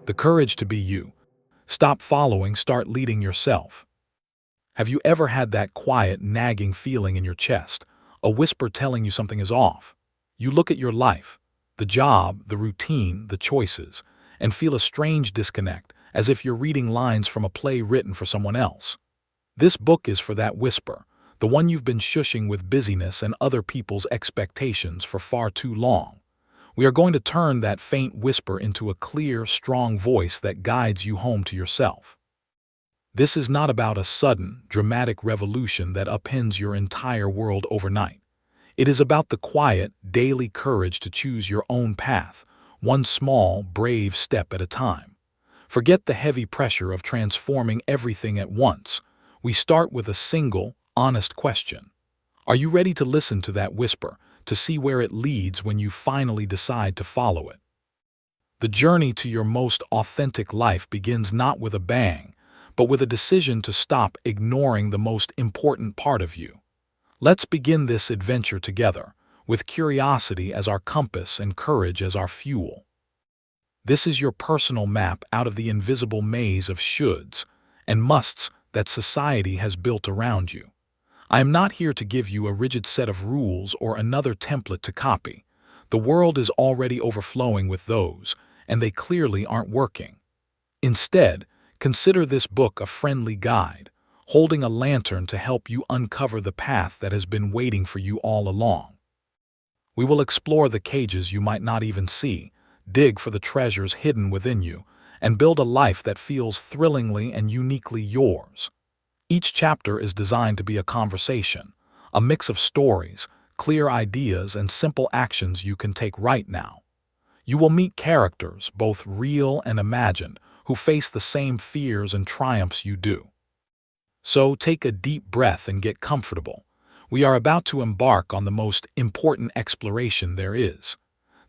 The courage to be you. Stop following, start leading yourself. Have you ever had that quiet, nagging feeling in your chest, a whisper telling you something is off? You look at your life, the job, the routine, the choices, and feel a strange disconnect, as if you're reading lines from a play written for someone else. This book is for that whisper, the one you've been shushing with busyness and other people's expectations for far too long. We are going to turn that faint whisper into a clear, strong voice that guides you home to yourself. This is not about a sudden, dramatic revolution that upends your entire world overnight. It is about the quiet, daily courage to choose your own path, one small, brave step at a time. Forget the heavy pressure of transforming everything at once. We start with a single, honest question. Are you ready to listen to that whisper, to see where it leads when you finally decide to follow it? The journey to your most authentic life begins not with a bang, but with a decision to stop ignoring the most important part of you. Let's begin this adventure together, with curiosity as our compass and courage as our fuel. This is your personal map out of the invisible maze of shoulds and musts that society has built around you. I am not here to give you a rigid set of rules or another template to copy. The world is already overflowing with those, and they clearly aren't working. Instead, consider this book a friendly guide, holding a lantern to help you uncover the path that has been waiting for you all along. We will explore the cages you might not even see, dig for the treasures hidden within you, and build a life that feels thrillingly and uniquely yours. Each chapter is designed to be a conversation, a mix of stories, clear ideas, and simple actions you can take right now. You will meet characters, both real and imagined, who face the same fears and triumphs you do. So take a deep breath and get comfortable. We are about to embark on the most important exploration there is,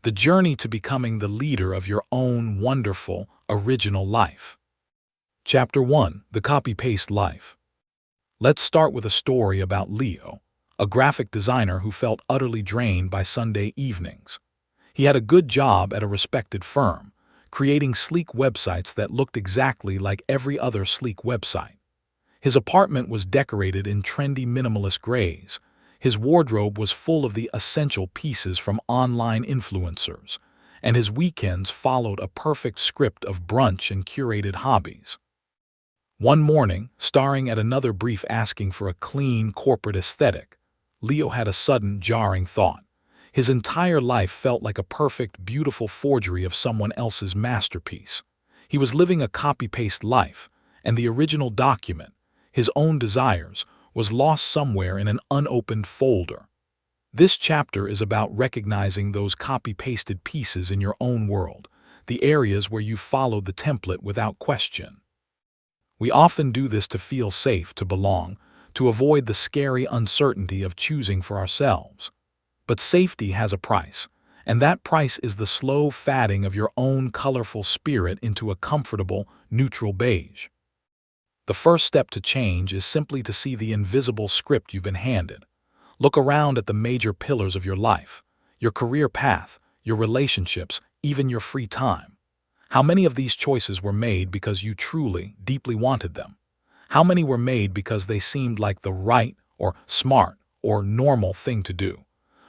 the journey to becoming the leader of your own wonderful, original life. Chapter 1: The Copy-Paste Life. Let's start with a story about Leo, a graphic designer who felt utterly drained by Sunday evenings. He had a good job at a respected firm, creating sleek websites that looked exactly like every other sleek website. His apartment was decorated in trendy minimalist grays. His wardrobe was full of the essential pieces from online influencers, and his weekends followed a perfect script of brunch and curated hobbies. One morning, staring at another brief asking for a clean corporate aesthetic, Leo had a sudden, jarring thought. His entire life felt like a perfect, beautiful forgery of someone else's masterpiece. He was living a copy-paste life, and the original document, his own desires, was lost somewhere in an unopened folder. This chapter is about recognizing those copy-pasted pieces in your own world, the areas where you followed the template without question. We often do this to feel safe, to belong, to avoid the scary uncertainty of choosing for ourselves. But safety has a price, and that price is the slow fading of your own colorful spirit into a comfortable, neutral beige. The first step to change is simply to see the invisible script you've been handed. Look around at the major pillars of your life, your career path, your relationships, even your free time. How many of these choices were made because you truly, deeply wanted them? How many were made because they seemed like the right, or smart, or normal thing to do?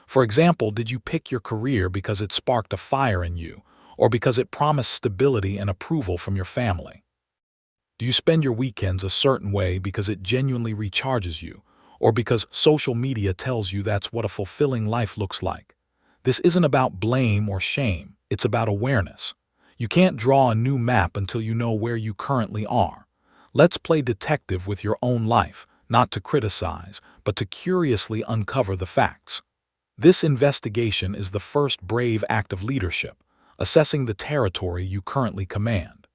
For example, did you pick your career because it sparked a fire in you, or because it promised stability and approval from your family? Do you spend your weekends a certain way because it genuinely recharges you, or because social media tells you that's what a fulfilling life looks like? This isn't about blame or shame, it's about awareness. You can't draw a new map until you know where you currently are. Let's play detective with your own life, not to criticize, but to curiously uncover the facts. This investigation is the first brave act of leadership, assessing the territory you currently command.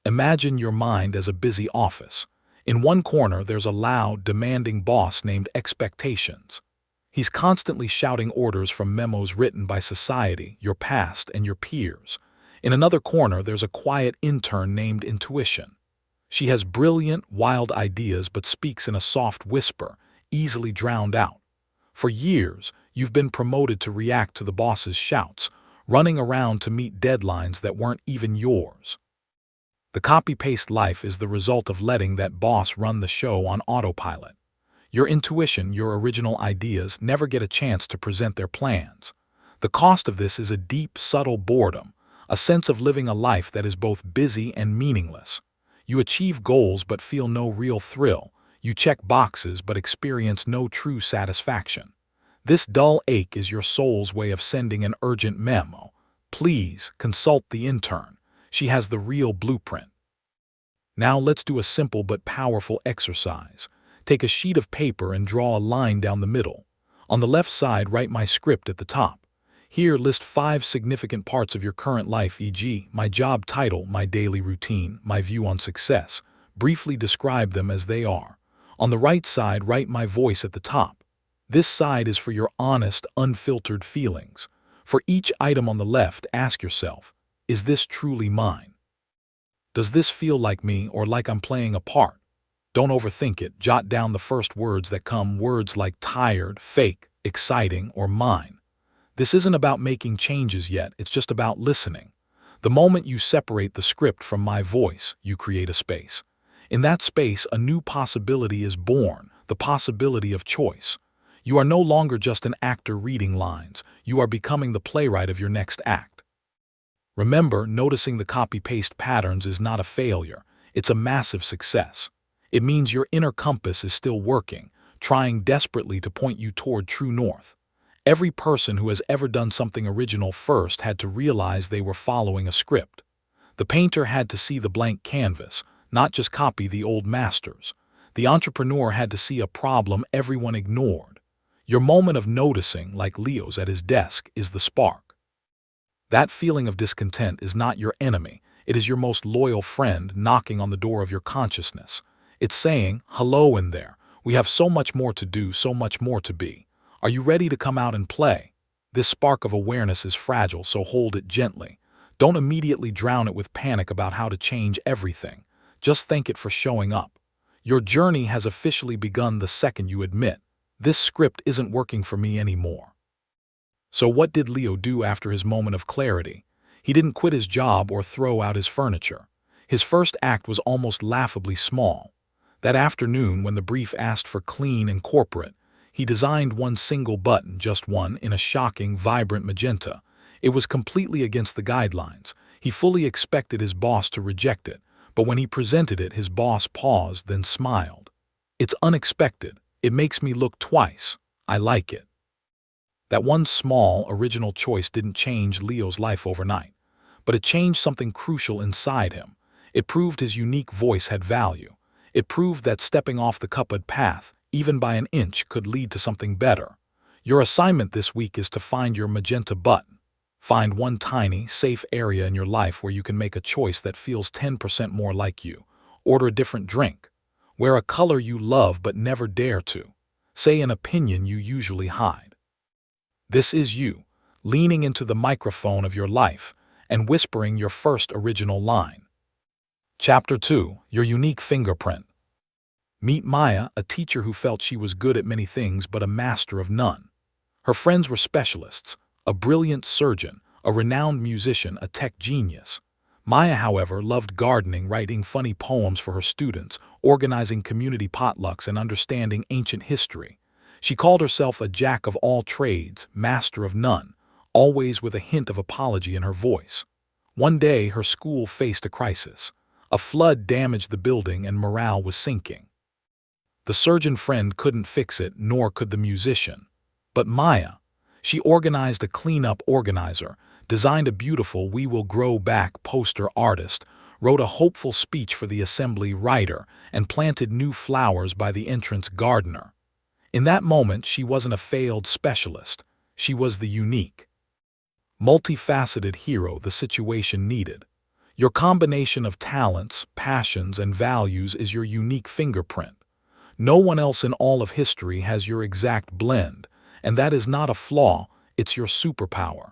Imagine your mind as a busy office. In one corner, there's a loud, demanding boss named Expectations. He's constantly shouting orders from memos written by society, your past, and your peers. In another corner, there's a quiet intern named Intuition. She has brilliant, wild ideas but speaks in a soft whisper, easily drowned out. For years, you've been promoted to react to the boss's shouts, running around to meet deadlines that weren't even yours. The copy-paste life is the result of letting that boss run the show on autopilot. Your intuition, your original ideas, never get a chance to present their plans. The cost of this is a deep, subtle boredom, a sense of living a life that is both busy and meaningless. You achieve goals but feel no real thrill. You check boxes but experience no true satisfaction. This dull ache is your soul's way of sending an urgent memo. Please consult the intern. She has the real blueprint. Now let's do a simple but powerful exercise. Take a sheet of paper and draw a line down the middle. On the left side, write my script at the top. Here, list 5 significant parts of your current life, e.g., my job title, my daily routine, my view on success. Briefly describe them as they are. On the right side, write my voice at the top. This side is for your honest, unfiltered feelings. For each item on the left, ask yourself, is this truly mine? Does this feel like me or like I'm playing a part? Don't overthink it. Jot down the first words that come, words like tired, fake, exciting, or mine. This isn't about making changes yet, it's just about listening. The moment you separate the script from my voice, you create a space. In that space, a new possibility is born, the possibility of choice. You are no longer just an actor reading lines, you are becoming the playwright of your next act. Remember, noticing the copy-paste patterns is not a failure, it's a massive success. It means your inner compass is still working, trying desperately to point you toward true north. Every person who has ever done something original first had to realize they were following a script. The painter had to see the blank canvas, not just copy the old masters. The entrepreneur had to see a problem everyone ignored. Your moment of noticing, like Leo's at his desk, is the spark. That feeling of discontent is not your enemy, it is your most loyal friend knocking on the door of your consciousness. It's saying, hello in there, we have so much more to do, so much more to be. Are you ready to come out and play? This spark of awareness is fragile, so hold it gently. Don't immediately drown it with panic about how to change everything. Just thank it for showing up. Your journey has officially begun the second you admit, this script isn't working for me anymore. So what did Leo do after his moment of clarity? He didn't quit his job or throw out his furniture. His first act was almost laughably small. That afternoon, when the brief asked for clean and corporate, he designed one single button, just one, in a shocking, vibrant magenta. It was completely against the guidelines. He fully expected his boss to reject it, but when he presented it, his boss paused, then smiled. It's unexpected. It makes me look twice. I like it. That one small, original choice didn't change Leo's life overnight, but it changed something crucial inside him. It proved his unique voice had value. It proved that stepping off the cupboard path, even by an inch, could lead to something better. Your assignment this week is to find your magenta button. Find one tiny, safe area in your life where you can make a choice that feels 10% more like you. Order a different drink. Wear a color you love but never dare to. Say an opinion you usually hide. This is you, leaning into the microphone of your life and whispering your first original line. Chapter 2. Your unique fingerprint. Meet Maya, a teacher who felt she was good at many things but a master of none. Her friends were specialists, a brilliant surgeon, a renowned musician, a tech genius. Maya, however, loved gardening, writing funny poems for her students, organizing community potlucks, and understanding ancient history. She called herself a jack of all trades, master of none, always with a hint of apology in her voice. One day, her school faced a crisis. A flood damaged the building and morale was sinking. The surgeon friend couldn't fix it, nor could the musician. But Maya, she organized a cleanup organizer, designed a beautiful "We Will Grow Back" poster artist, wrote a hopeful speech for the assembly writer, and planted new flowers by the entrance gardener. In that moment, she wasn't a failed specialist. She was the unique, multifaceted hero the situation needed. Your combination of talents, passions, and values is your unique fingerprint. No one else in all of history has your exact blend, and that is not a flaw, it's your superpower.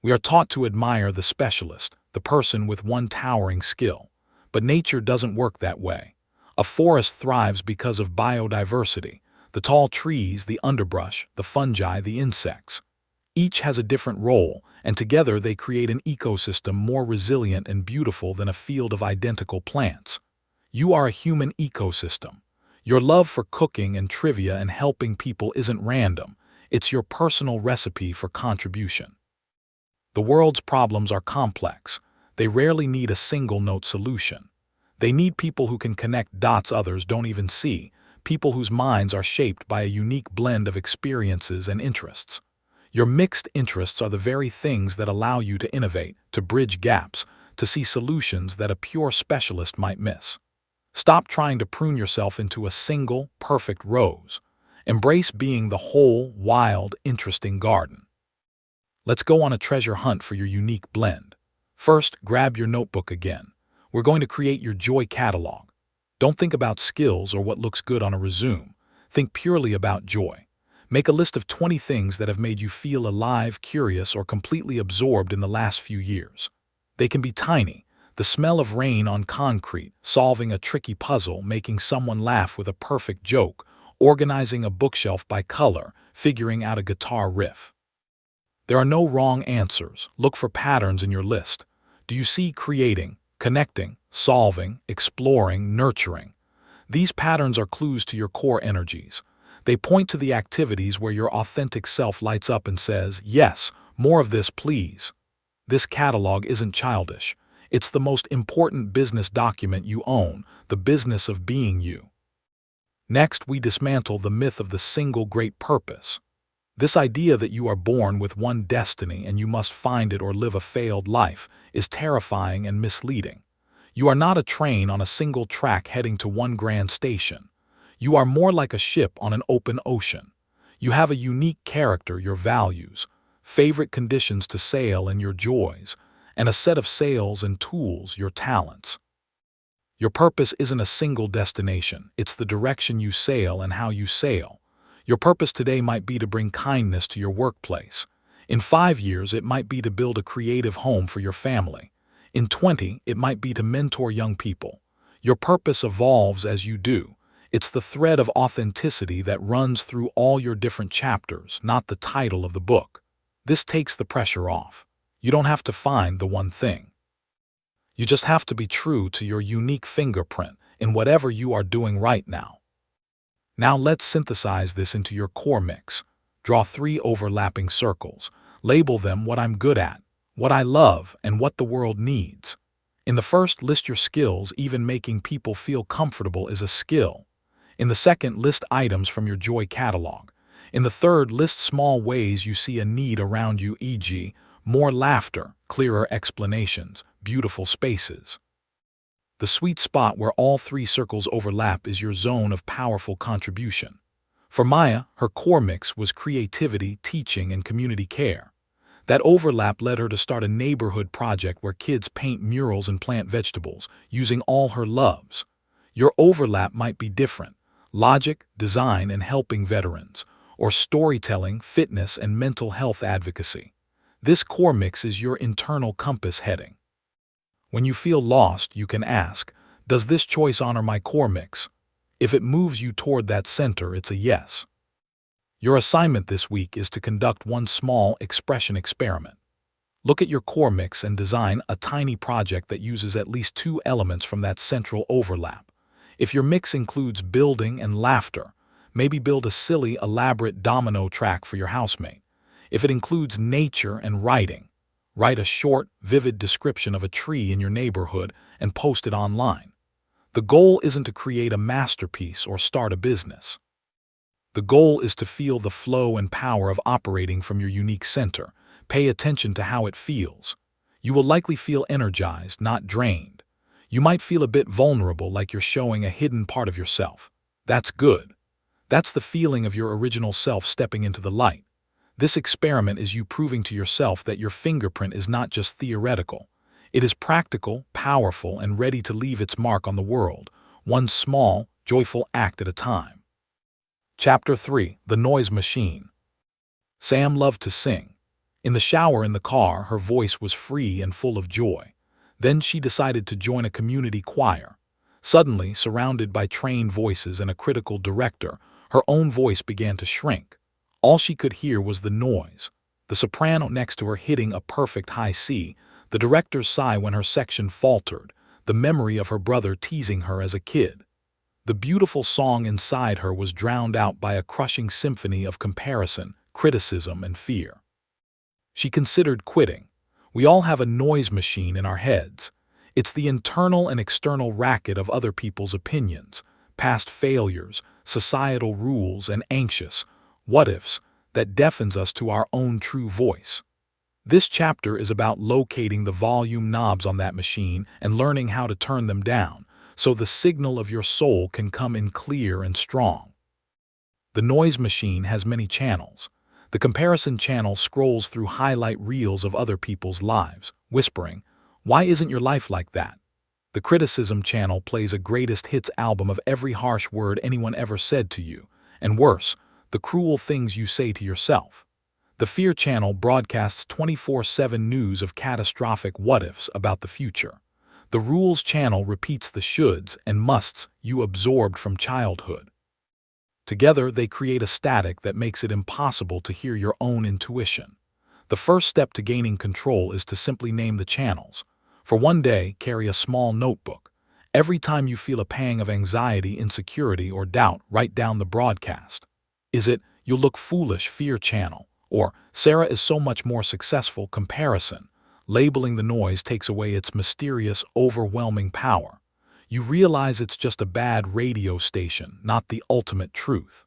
We are taught to admire the specialist, the person with one towering skill. But nature doesn't work that way. A forest thrives because of biodiversity, the tall trees, the underbrush, the fungi, the insects. Each has a different role, and together they create an ecosystem more resilient and beautiful than a field of identical plants. You are a human ecosystem. Your love for cooking and trivia and helping people isn't random. It's your personal recipe for contribution. The world's problems are complex. They rarely need a single-note solution. They need people who can connect dots others don't even see, people whose minds are shaped by a unique blend of experiences and interests. Your mixed interests are the very things that allow you to innovate, to bridge gaps, to see solutions that a pure specialist might miss. Stop trying to prune yourself into a single, perfect rose. Embrace being the whole, wild, interesting garden. Let's go on a treasure hunt for your unique blend. First, grab your notebook again. We're going to create your joy catalog. Don't think about skills or what looks good on a resume. Think purely about joy. Make a list of 20 things that have made you feel alive, curious, or completely absorbed in the last few years. They can be tiny. The smell of rain on concrete, solving a tricky puzzle, making someone laugh with a perfect joke, organizing a bookshelf by color, figuring out a guitar riff. There are no wrong answers. Look for patterns in your list. Do you see creating, connecting, solving, exploring, nurturing? These patterns are clues to your core energies. They point to the activities where your authentic self lights up and says, "Yes, more of this, please." This catalog isn't childish. It's the most important business document you own, the business of being you. Next, we dismantle the myth of the single great purpose. This idea that you are born with one destiny and you must find it or live a failed life is terrifying and misleading. You are not a train on a single track heading to one grand station. You are more like a ship on an open ocean. You have a unique character, your values, favorite conditions to sail and your joys, and a set of sails and tools, your talents. Your purpose isn't a single destination. It's the direction you sail and how you sail. Your purpose today might be to bring kindness to your workplace. In 5 years, it might be to build a creative home for your family. In 20, it might be to mentor young people. Your purpose evolves as you do. It's the thread of authenticity that runs through all your different chapters, not the title of the book. This takes the pressure off. You don't have to find the one thing. You just have to be true to your unique fingerprint in whatever you are doing right now. Now let's synthesize this into your core mix. Draw 3 overlapping circles. Label them what I'm good at, what I love, and what the world needs. In the first, list your skills. Even making people feel comfortable is a skill. In the second, list items from your joy catalog. In the third, list small ways you see a need around you, e.g., more laughter, clearer explanations, beautiful spaces. The sweet spot where all 3 circles overlap is your zone of powerful contribution. For Maya, her core mix was creativity, teaching, and community care. That overlap led her to start a neighborhood project where kids paint murals and plant vegetables, using all her loves. Your overlap might be different: logic, design, and helping veterans, or storytelling, fitness, and mental health advocacy. This core mix is your internal compass heading. When you feel lost, you can ask, does this choice honor my core mix? If it moves you toward that center, it's a yes. Your assignment this week is to conduct one small expression experiment. Look at your core mix and design a tiny project that uses at least 2 elements from that central overlap. If your mix includes building and laughter, maybe build a silly, elaborate domino track for your housemate. If it includes nature and writing, write a short, vivid description of a tree in your neighborhood and post it online. The goal isn't to create a masterpiece or start a business. The goal is to feel the flow and power of operating from your unique center. Pay attention to how it feels. You will likely feel energized, not drained. You might feel a bit vulnerable, like you're showing a hidden part of yourself. That's good. That's the feeling of your original self stepping into the light. This experiment is you proving to yourself that your fingerprint is not just theoretical. It is practical, powerful, and ready to leave its mark on the world, one small, joyful act at a time. Chapter 3: The Noise Machine. Sam loved to sing. In the shower in the car, her voice was free and full of joy. Then she decided to join a community choir. Suddenly, surrounded by trained voices and a critical director, her own voice began to shrink. All she could hear was the noise, the the soprano next to her hitting a perfect high C, the director's sigh when her section faltered, the memory of her brother teasing her as a kid. The beautiful song inside her was drowned out by a crushing symphony of comparison, criticism, and fear. She considered quitting. We all have a noise machine in our heads. It's the internal and external racket of other people's opinions, past failures, societal rules, and anxious what-ifs that deafens us to our own true voice. This chapter is about locating the volume knobs on that machine and learning how to turn them down, so the signal of your soul can come in clear and strong. The noise machine has many channels. The comparison channel scrolls through highlight reels of other people's lives, whispering, "Why isn't your life like that?" The criticism channel plays a greatest hits album of every harsh word anyone ever said to you, and worse, the cruel things you say to yourself. The fear channel broadcasts 24/7 news of catastrophic what-ifs about the future. The rules channel repeats the shoulds and musts you absorbed from childhood. Together, they create a static that makes it impossible to hear your own intuition. The first step to gaining control is to simply name the channels. For one day, carry a small notebook. Every time you feel a pang of anxiety, insecurity, or doubt, write down the broadcast. Is it, "You'll look foolish," fear channel? Or, "Sarah is so much more successful," comparison? Labeling the noise takes away its mysterious, overwhelming power. You realize it's just a bad radio station, not the ultimate truth.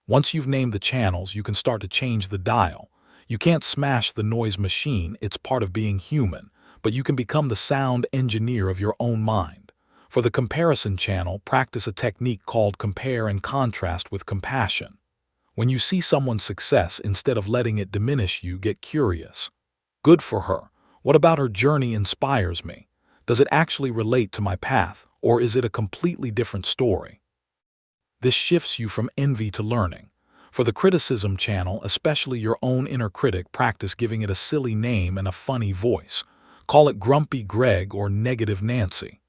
Once you've named the channels, you can start to change the dial. You can't smash the noise machine, it's part of being human, but you can become the sound engineer of your own mind. For the comparison channel, practice a technique called compare and contrast with compassion. When you see someone's success, instead of letting it diminish you, get curious. Good for her. What about her journey inspires me? Does it actually relate to my path, or is it a completely different story? This shifts you from envy to learning. For the criticism channel, especially your own inner critic, practice giving it a silly name and a funny voice. Call it Grumpy Greg or Negative Nancy.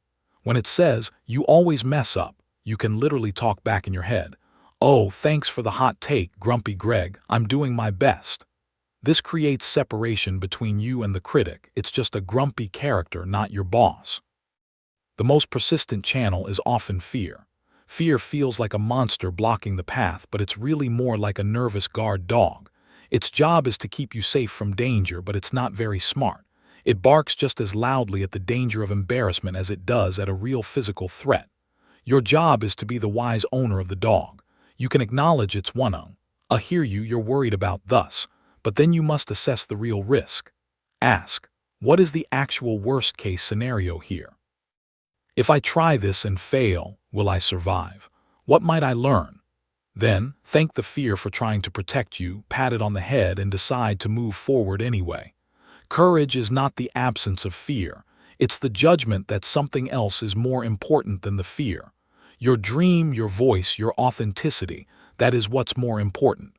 When it says, "You always mess up," you can literally talk back in your head. "Oh, thanks for the hot take, Grumpy Greg, I'm doing my best." This creates separation between you and the critic. It's just a grumpy character, not your boss. The most persistent channel is often fear. Fear feels like a monster blocking the path, but it's really more like a nervous guard dog. Its job is to keep you safe from danger, but it's not very smart. It barks just as loudly at the danger of embarrassment as it does at a real physical threat. Your job is to be the wise owner of the dog. You can acknowledge its one-ung. "I hear you, you're worried about thus." But then you must assess the real risk. Ask, what is the actual worst-case scenario here? If I try this and fail, will I survive? What might I learn? Then, thank the fear for trying to protect you, pat it on the head, and decide to move forward anyway. Courage is not the absence of fear. It's the judgment that something else is more important than the fear. Your dream, your voice, your authenticity, that is what's more important.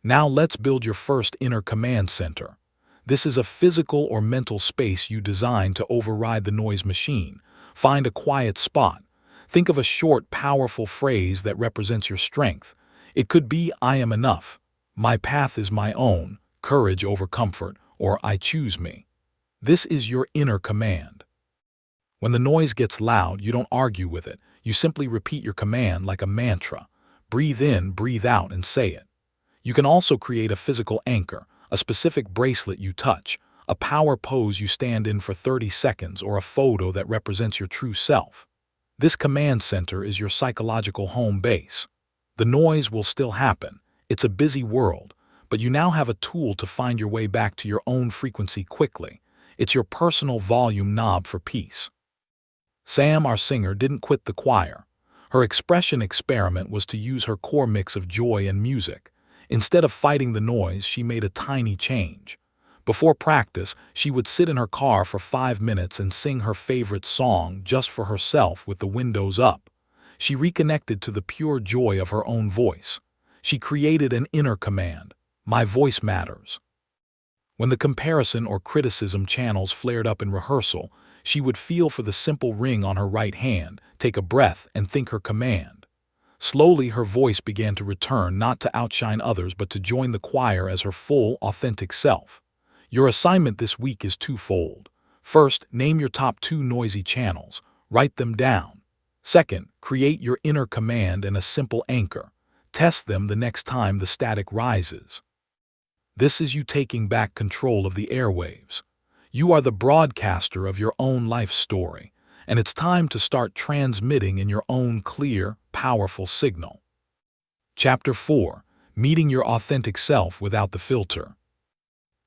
Now let's build your first inner command center. This is a physical or mental space you design to override the noise machine. Find a quiet spot. Think of a short, powerful phrase that represents your strength. It could be, "I am enough," "My path is my own," "Courage over comfort," or "I choose me." This is your inner command. When the noise gets loud, you don't argue with it. You simply repeat your command like a mantra. Breathe in, breathe out, and say it. You can also create a physical anchor, a specific bracelet you touch, a power pose you stand in for 30 seconds, or a photo that represents your true self. This command center is your psychological home base. The noise will still happen. It's a busy world, but you now have a tool to find your way back to your own frequency quickly. It's your personal volume knob for peace. Sam, our singer, didn't quit the choir. Her expression experiment was to use her core mix of joy and music. Instead of fighting the noise, she made a tiny change. Before practice, she would sit in her car for 5 minutes and sing her favorite song just for herself with the windows up. She reconnected to the pure joy of her own voice. She created an inner command. My voice matters. When the comparison or criticism channels flared up in rehearsal, she would feel for the simple ring on her right hand, take a breath, and think her command. Slowly, her voice began to return, not to outshine others, but to join the choir as her full, authentic self. Your assignment this week is twofold. First, name your top 2 noisy channels. Write them down. Second, create your inner command and a simple anchor. Test them the next time the static rises. This is you taking back control of the airwaves. You are the broadcaster of your own life story, and it's time to start transmitting in your own clear, powerful signal. Chapter 4. Meeting your authentic self without the filter.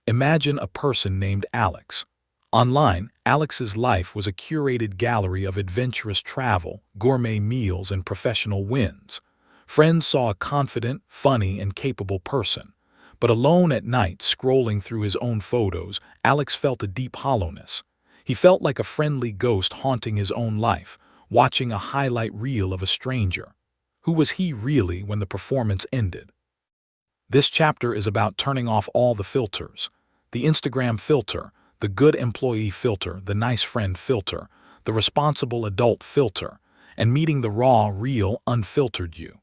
Imagine a person named Alex. Online, Alex's life was a curated gallery of adventurous travel, gourmet meals, and professional wins. Friends saw a confident, funny, and capable person. But alone at night, scrolling through his own photos, Alex felt a deep hollowness. He felt like a friendly ghost haunting his own life, watching a highlight reel of a stranger. Who was he really when the performance ended? This chapter is about turning off all the filters. The Instagram filter, the good employee filter, the nice friend filter, the responsible adult filter, and meeting the raw, real, unfiltered you.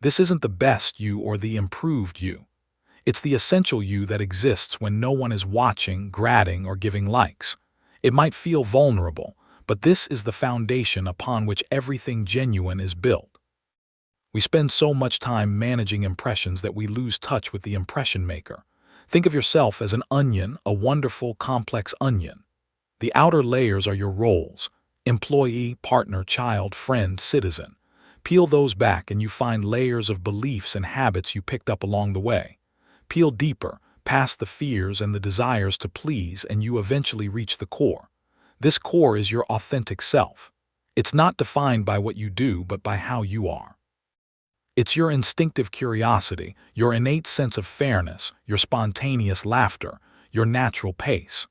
This isn't the best you or the improved you. It's the essential you that exists when no one is watching, grading, or giving likes. It might feel vulnerable, but this is the foundation upon which everything genuine is built. We spend so much time managing impressions that we lose touch with the impression maker. Think of yourself as an onion, a wonderful, complex onion. The outer layers are your roles: employee, partner, child, friend, citizen. Peel those back and you find layers of beliefs and habits you picked up along the way. Peel deeper, past the fears and the desires to please, and you eventually reach the core. This core is your authentic self. It's not defined by what you do, but by how you are. It's your instinctive curiosity, your innate sense of fairness, your spontaneous laughter, your natural pace.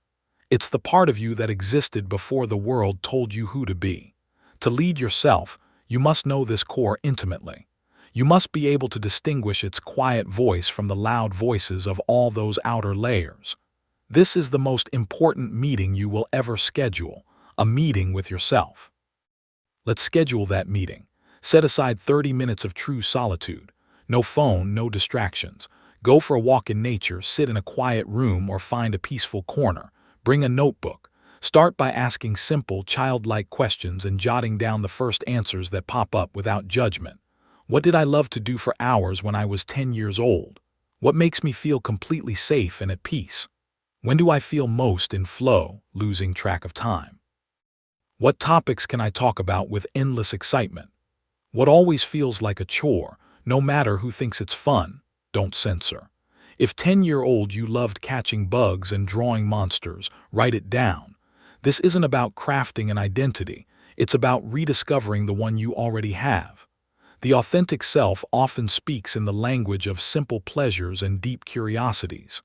It's the part of you that existed before the world told you who to be. To lead yourself, you must know this core intimately. You must be able to distinguish its quiet voice from the loud voices of all those outer layers. This is the most important meeting you will ever schedule, a meeting with yourself. Let's schedule that meeting. Set aside 30 minutes of true solitude. No phone, no distractions. Go for a walk in nature, sit in a quiet room, or find a peaceful corner. Bring a notebook. Start by asking simple, childlike questions and jotting down the first answers that pop up without judgment. What did I love to do for hours when I was 10 years old? What makes me feel completely safe and at peace? When do I feel most in flow, losing track of time? What topics can I talk about with endless excitement? What always feels like a chore, no matter who thinks it's fun? Don't censor. If 10-year-old you loved catching bugs and drawing monsters, write it down. This isn't about crafting an identity. It's about rediscovering the one you already have. The authentic self often speaks in the language of simple pleasures and deep curiosities.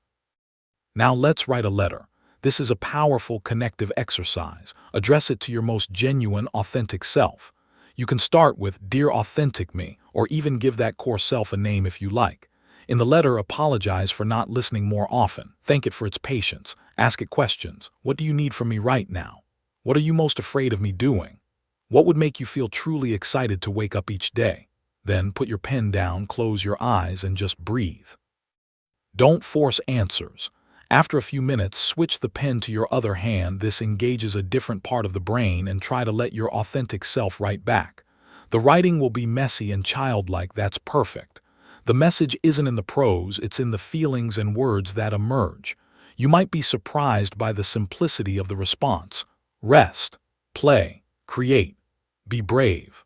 Now let's write a letter. This is a powerful connective exercise. Address it to your most genuine, authentic self. You can start with "Dear Authentic Me," or even give that core self a name if you like. In the letter, apologize for not listening more often. Thank it for its patience. Ask it questions. What do you need from me right now? What are you most afraid of me doing? What would make you feel truly excited to wake up each day? Then put your pen down, close your eyes, and just breathe. Don't force answers. After a few minutes, switch the pen to your other hand. This engages a different part of the brain, and try to let your authentic self write back. The writing will be messy and childlike. That's perfect. The message isn't in the prose, it's in the feelings and words that emerge. You might be surprised by the simplicity of the response. Rest, play, create, be brave.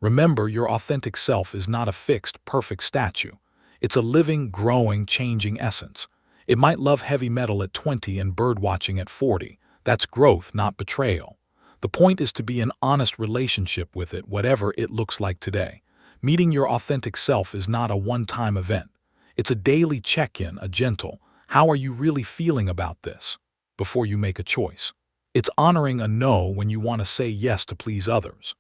Remember, your authentic self is not a fixed, perfect statue. It's a living, growing, changing essence. It might love heavy metal at 20 and birdwatching at 40. That's growth, not betrayal. The point is to be in honest relationship with it, whatever it looks like today. Meeting your authentic self is not a one-time event. It's a daily check-in, a gentle, "How are you really feeling about this?" before you make a choice. It's honoring a no when you want to say yes to please others.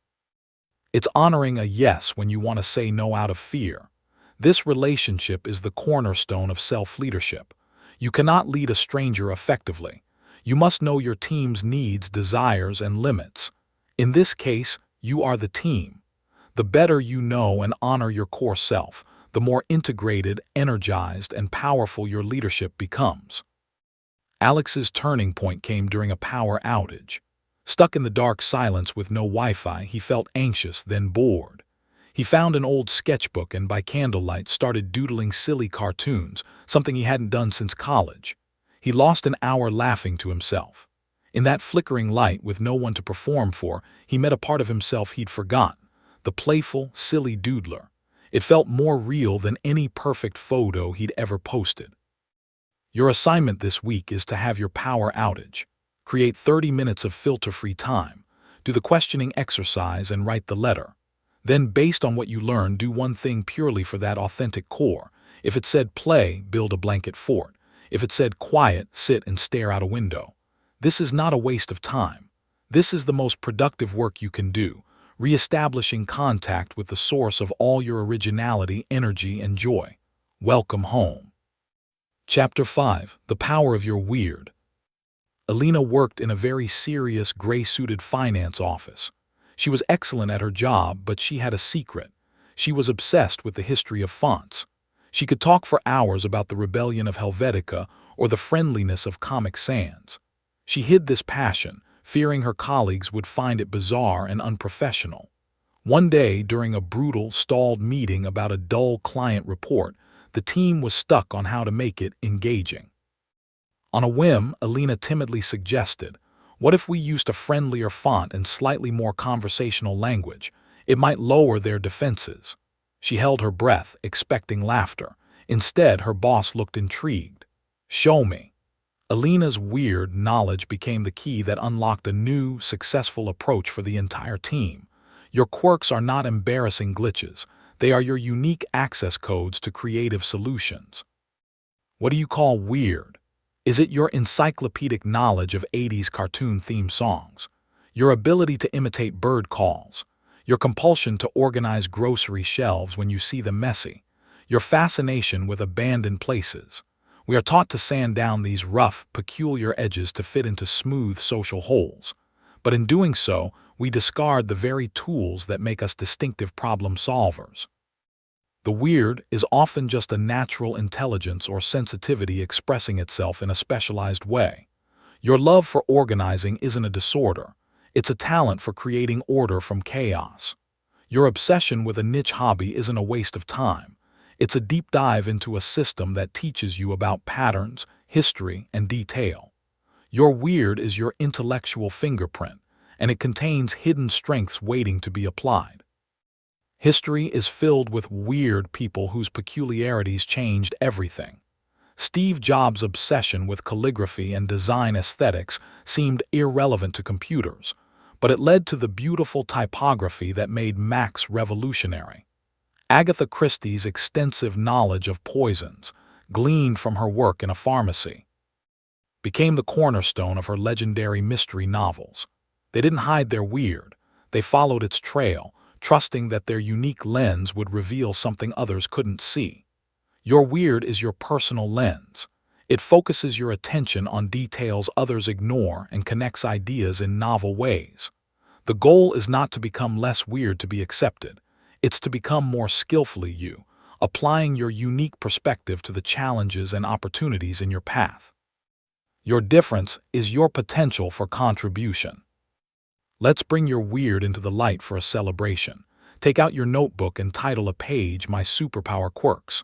It's honoring a yes when you want to say no out of fear. This relationship is the cornerstone of self-leadership. You cannot lead a stranger effectively. You must know your team's needs, desires, and limits. In this case, you are the team. The better you know and honor your core self, the more integrated, energized, and powerful your leadership becomes. Alex's turning point came during a power outage. Stuck in the dark silence with no Wi-Fi, he felt anxious, then bored. He found an old sketchbook and by candlelight started doodling silly cartoons, something he hadn't done since college. He lost an hour laughing to himself. In that flickering light, with no one to perform for, he met a part of himself he'd forgotten, the playful, silly doodler. It felt more real than any perfect photo he'd ever posted. Your assignment this week is to have your power outage. Create 30 minutes of filter-free time. Do the questioning exercise and write the letter. Then, based on what you learn, do one thing purely for that authentic core. If it said play, build a blanket fort. If it said quiet, sit and stare out a window. This is not a waste of time. This is the most productive work you can do, reestablishing contact with the source of all your originality, energy, and joy. Welcome home. Chapter 5. The Power of Your Weird. Alina worked in a very serious, gray-suited finance office. She was excellent at her job, but she had a secret. She was obsessed with the history of fonts. She could talk for hours about the rebellion of Helvetica or the friendliness of Comic Sans. She hid this passion, fearing her colleagues would find it bizarre and unprofessional. One day, during a brutal, stalled meeting about a dull client report, the team was stuck on how to make it engaging. On a whim, Alina timidly suggested, "What if we used a friendlier font and slightly more conversational language? It might lower their defenses." She held her breath, expecting laughter. Instead, her boss looked intrigued. "Show me." Alina's weird knowledge became the key that unlocked a new, successful approach for the entire team. Your quirks are not embarrassing glitches. They are your unique access codes to creative solutions. What do you call weird? Is it your encyclopedic knowledge of 80s cartoon theme songs? Your ability to imitate bird calls? Your compulsion to organize grocery shelves when you see them messy? Your fascination with abandoned places? We are taught to sand down these rough, peculiar edges to fit into smooth social holes. But in doing so, we discard the very tools that make us distinctive problem solvers. The weird is often just a natural intelligence or sensitivity expressing itself in a specialized way. Your love for organizing isn't a disorder. It's a talent for creating order from chaos. Your obsession with a niche hobby isn't a waste of time. It's a deep dive into a system that teaches you about patterns, history, and detail. Your weird is your intellectual fingerprint, and it contains hidden strengths waiting to be applied. History is filled with weird people whose peculiarities changed everything. Steve Jobs' obsession with calligraphy and design aesthetics seemed irrelevant to computers, but it led to the beautiful typography that made Macs revolutionary. Agatha Christie's extensive knowledge of poisons, gleaned from her work in a pharmacy, became the cornerstone of her legendary mystery novels. They didn't hide their weird. They followed its trail, trusting that their unique lens would reveal something others couldn't see. Your weird is your personal lens. It focuses your attention on details others ignore and connects ideas in novel ways. The goal is not to become less weird to be accepted. It's to become more skillfully you, applying your unique perspective to the challenges and opportunities in your path. Your difference is your potential for contribution. Let's bring your weird into the light for a celebration. Take out your notebook and title a page "My Superpower Quirks."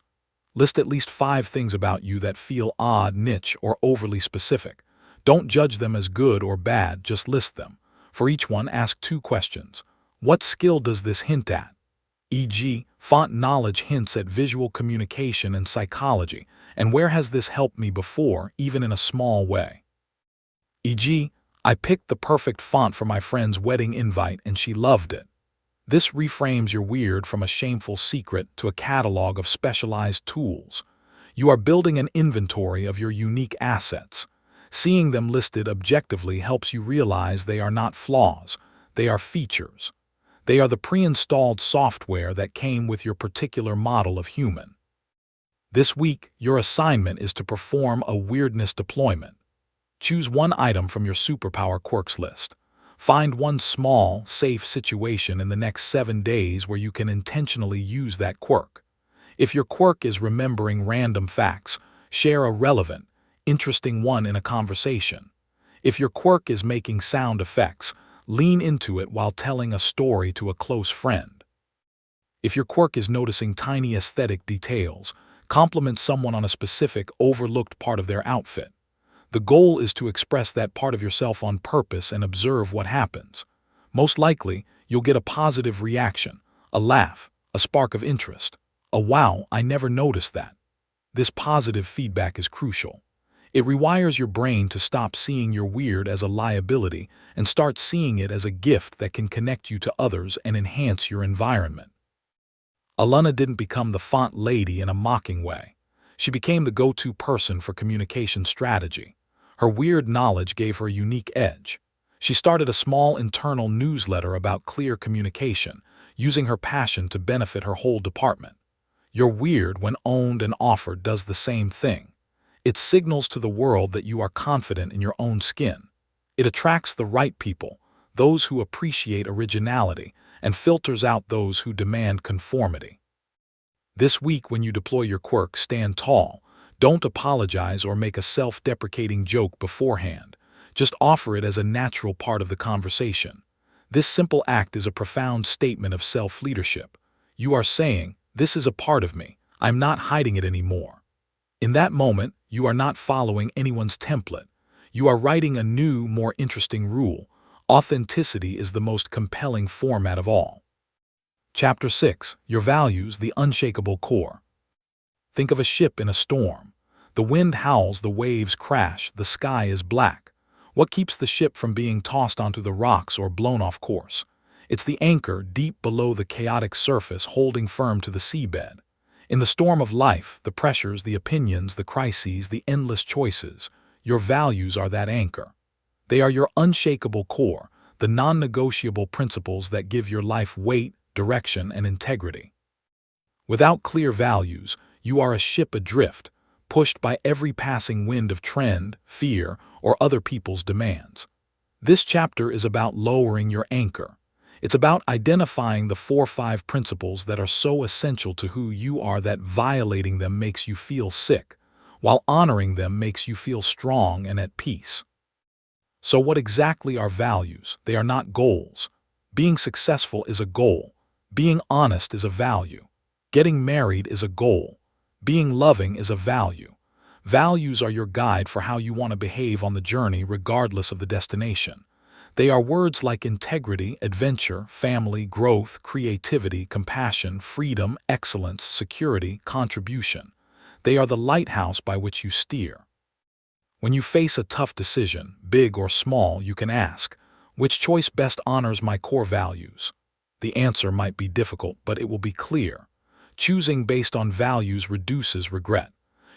List at least 5 things about you that feel odd, niche, or overly specific. Don't judge them as good or bad, just list them. For each one, ask 2 questions. What skill does this hint at? E.g., font knowledge hints at visual communication and psychology, and where has this helped me before, even in a small way? E.g., I picked the perfect font for my friend's wedding invite and she loved it. This reframes your weird from a shameful secret to a catalog of specialized tools. You are building an inventory of your unique assets. Seeing them listed objectively helps you realize they are not flaws, they are features. They are the pre-installed software that came with your particular model of human. This week, your assignment is to perform a weirdness deployment. Choose one item from your superpower quirks list. Find one small, safe situation in the next 7 days where you can intentionally use that quirk. If your quirk is remembering random facts, share a relevant, interesting one in a conversation. If your quirk is making sound effects, lean into it while telling a story to a close friend. If your quirk is noticing tiny aesthetic details, compliment someone on a specific, overlooked part of their outfit. The goal is to express that part of yourself on purpose and observe what happens. Most likely, you'll get a positive reaction, a laugh, a spark of interest, a "wow, I never noticed that." This positive feedback is crucial. It rewires your brain to stop seeing your weird as a liability and start seeing it as a gift that can connect you to others and enhance your environment. Alana didn't become the font lady in a mocking way. She became the go-to person for communication strategy. Her weird knowledge gave her a unique edge. She started a small internal newsletter about clear communication, using her passion to benefit her whole department. Your weird, when owned and offered, does the same thing. It signals to the world that you are confident in your own skin. It attracts the right people, those who appreciate originality, and filters out those who demand conformity. This week, when you deploy your quirk, stand tall. Don't apologize or make a self-deprecating joke beforehand. Just offer it as a natural part of the conversation. This simple act is a profound statement of self-leadership. You are saying, "This is a part of me. I'm not hiding it anymore." In that moment, you are not following anyone's template. You are writing a new, more interesting rule. Authenticity is the most compelling format of all. Chapter 6. Your Values, the Unshakable Core. Think of a ship in a storm. The wind howls, the waves crash, the sky is black. What keeps the ship from being tossed onto the rocks or blown off course? It's the anchor deep below the chaotic surface, holding firm to the seabed. In the storm of life, the pressures, the opinions, the crises, the endless choices, your values are that anchor. They are your unshakable core, the non-negotiable principles that give your life weight, direction, and integrity. Without clear values, you are a ship adrift, pushed by every passing wind of trend, fear, or other people's demands. This chapter is about lowering your anchor. It's about identifying the 4-5 principles that are so essential to who you are that violating them makes you feel sick, while honoring them makes you feel strong and at peace. So what exactly are values? They are not goals. Being successful is a goal. Being honest is a value. Getting married is a goal. Being loving is a value. Values are your guide for how you want to behave on the journey regardless of the destination. They are words like integrity, adventure, family, growth, creativity, compassion, freedom, excellence, security, contribution. They are the lighthouse by which you steer. When you face a tough decision, big or small, you can ask, which choice best honors my core values? The answer might be difficult, but it will be clear. Choosing based on values reduces regret.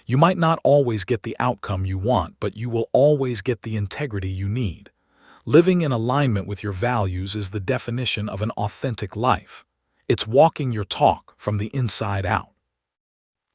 You might not always get the outcome you want, but you will always get the integrity you need. Living in alignment with your values is the definition of an authentic life. It's walking your talk from the inside out.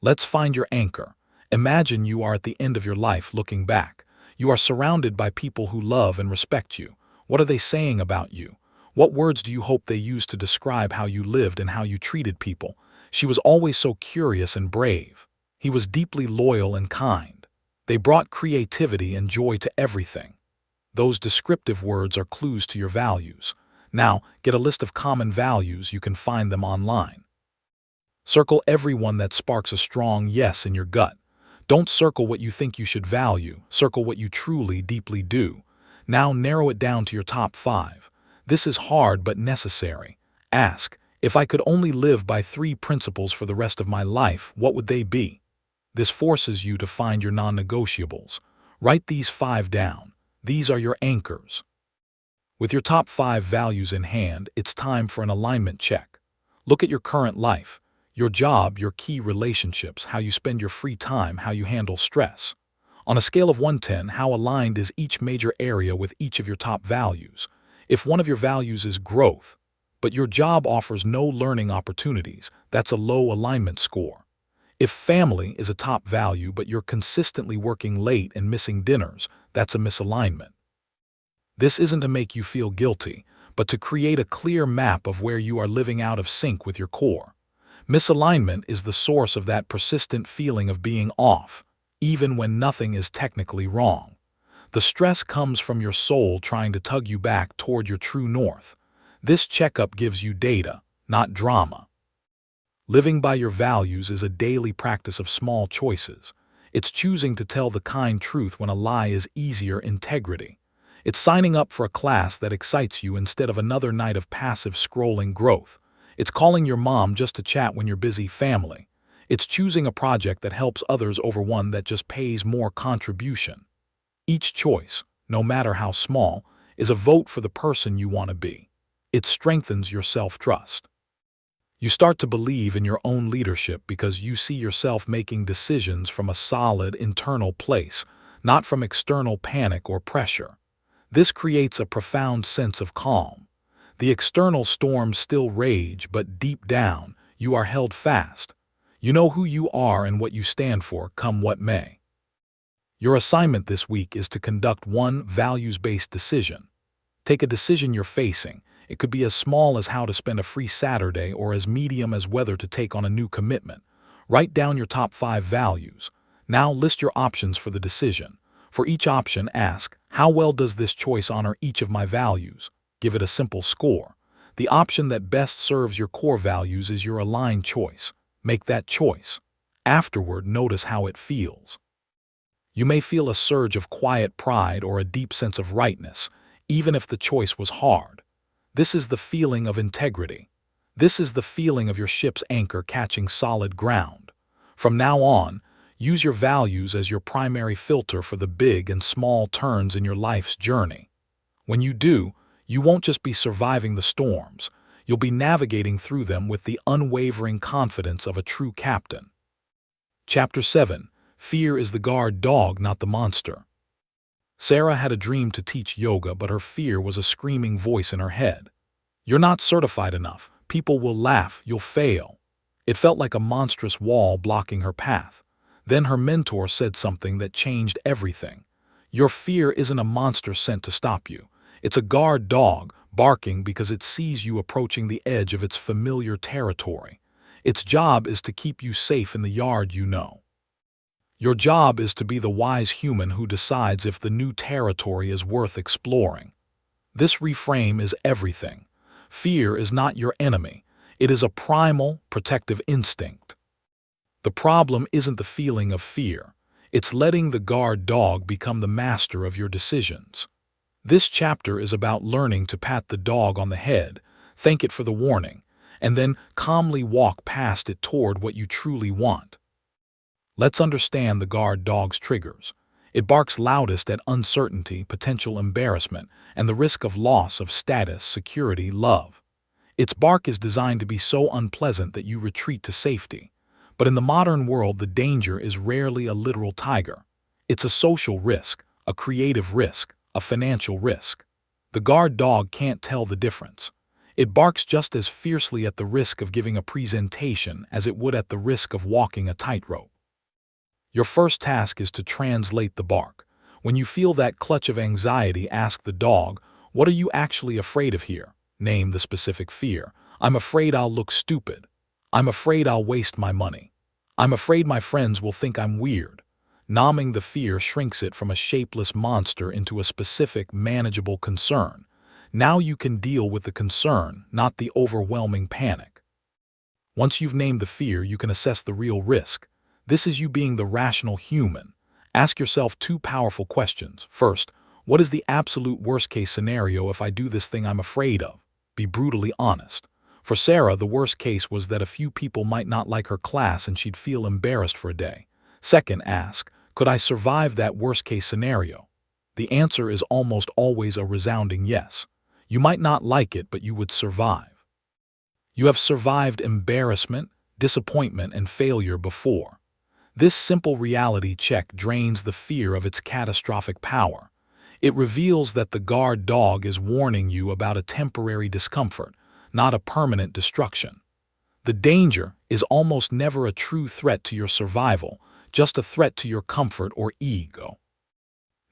Let's find your anchor. Imagine you are at the end of your life looking back. You are surrounded by people who love and respect you. What are they saying about you? What words do you hope they used to describe how you lived and how you treated people? She was always so curious and brave. He was deeply loyal and kind. They brought creativity and joy to everything. Those descriptive words are clues to your values. Now, get a list of common values. You can find them online. Circle everyone that sparks a strong yes in your gut. Don't circle what you think you should value. Circle what you truly, deeply do. Now narrow it down to your top 5. This is hard but necessary. Ask, if I could only live by 3 principles for the rest of my life, what would they be? This forces you to find your non-negotiables. Write these 5 down. These are your anchors. With your top 5 values in hand, it's time for an alignment check. Look at your current life, your job, your key relationships, how you spend your free time, how you handle stress. On a scale of 1 to 10, how aligned is each major area with each of your top values? If one of your values is growth, but your job offers no learning opportunities, that's a low alignment score. If family is a top value, but you're consistently working late and missing dinners, that's a misalignment. This isn't to make you feel guilty, but to create a clear map of where you are living out of sync with your core. Misalignment is the source of that persistent feeling of being off, even when nothing is technically wrong. The stress comes from your soul trying to tug you back toward your true north. This checkup gives you data, not drama. Living by your values is a daily practice of small choices. It's choosing to tell the kind truth when a lie is easier integrity. It's signing up for a class that excites you instead of another night of passive scrolling growth. It's calling your mom just to chat when you're busy family. It's choosing a project that helps others over one that just pays more contribution. Each choice, no matter how small, is a vote for the person you want to be. It strengthens your self-trust. You start to believe in your own leadership because you see yourself making decisions from a solid internal place, not from external panic or pressure. This creates a profound sense of calm. The external storms still rage, but deep down, you are held fast. You know who you are and what you stand for, come what may. Your assignment this week is to conduct one values-based decision. Take a decision you're facing. It could be as small as how to spend a free Saturday or as medium as whether to take on a new commitment. Write down your top 5 values. Now list your options for the decision. For each option, ask, how well does this choice honor each of my values? Give it a simple score. The option that best serves your core values is your aligned choice. Make that choice. Afterward, notice how it feels. You may feel a surge of quiet pride or a deep sense of rightness, even if the choice was hard. This is the feeling of integrity. This is the feeling of your ship's anchor catching solid ground. From now on, use your values as your primary filter for the big and small turns in your life's journey. When you do, you won't just be surviving the storms, you'll be navigating through them with the unwavering confidence of a true captain. Chapter 7. Fear is the guard dog, not the monster. Sarah had a dream to teach yoga, but her fear was a screaming voice in her head. You're not certified enough. People will laugh. You'll fail. It felt like a monstrous wall blocking her path. Then her mentor said something that changed everything. Your fear isn't a monster sent to stop you. It's a guard dog, barking because it sees you approaching the edge of its familiar territory. Its job is to keep you safe in the yard you know. Your job is to be the wise human who decides if the new territory is worth exploring. This reframe is everything. Fear is not your enemy. It is a primal, protective instinct. The problem isn't the feeling of fear. It's letting the guard dog become the master of your decisions. This chapter is about learning to pat the dog on the head, thank it for the warning, and then calmly walk past it toward what you truly want. Let's understand the guard dog's triggers. It barks loudest at uncertainty, potential embarrassment, and the risk of loss of status, security, love. Its bark is designed to be so unpleasant that you retreat to safety. But in the modern world, the danger is rarely a literal tiger. It's a social risk, a creative risk, a financial risk. The guard dog can't tell the difference. It barks just as fiercely at the risk of giving a presentation as it would at the risk of walking a tightrope. Your first task is to translate the bark. When you feel that clutch of anxiety, ask the dog, what are you actually afraid of here? Name the specific fear. I'm afraid I'll look stupid. I'm afraid I'll waste my money. I'm afraid my friends will think I'm weird. Numbing the fear shrinks it from a shapeless monster into a specific, manageable concern. Now you can deal with the concern, not the overwhelming panic. Once you've named the fear, you can assess the real risk. This is you being the rational human. Ask yourself 2 powerful questions. First, what is the absolute worst-case scenario if I do this thing I'm afraid of? Be brutally honest. For Sarah, the worst case was that a few people might not like her class and she'd feel embarrassed for a day. Second, ask, could I survive that worst-case scenario? The answer is almost always a resounding yes. You might not like it, but you would survive. You have survived embarrassment, disappointment, and failure before. This simple reality check drains the fear of its catastrophic power. It reveals that the guard dog is warning you about a temporary discomfort, not a permanent destruction. The danger is almost never a true threat to your survival, just a threat to your comfort or ego.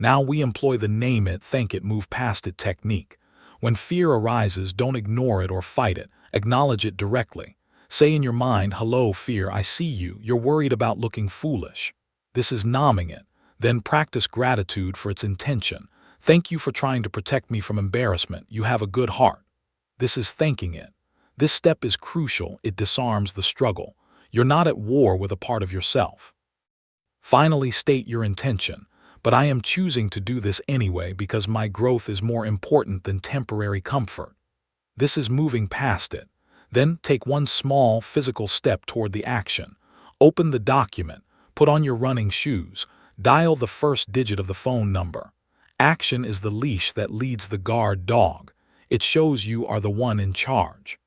Now we employ the name it, think it, move past it technique. When fear arises, don't ignore it or fight it. Acknowledge it directly. Say in your mind, "Hello, fear, I see you. You're worried about looking foolish." This is numbing it. Then practice gratitude for its intention. "Thank you for trying to protect me from embarrassment. You have a good heart." This is thanking it. This step is crucial. It disarms the struggle. You're not at war with a part of yourself. Finally, state your intention. "But I am choosing to do this anyway because my growth is more important than temporary comfort." This is moving past it. Then take one small physical step toward the action. Open the document, put on your running shoes, dial the first digit of the phone number. Action is the leash that leads the guard dog. It shows you are the one in charge.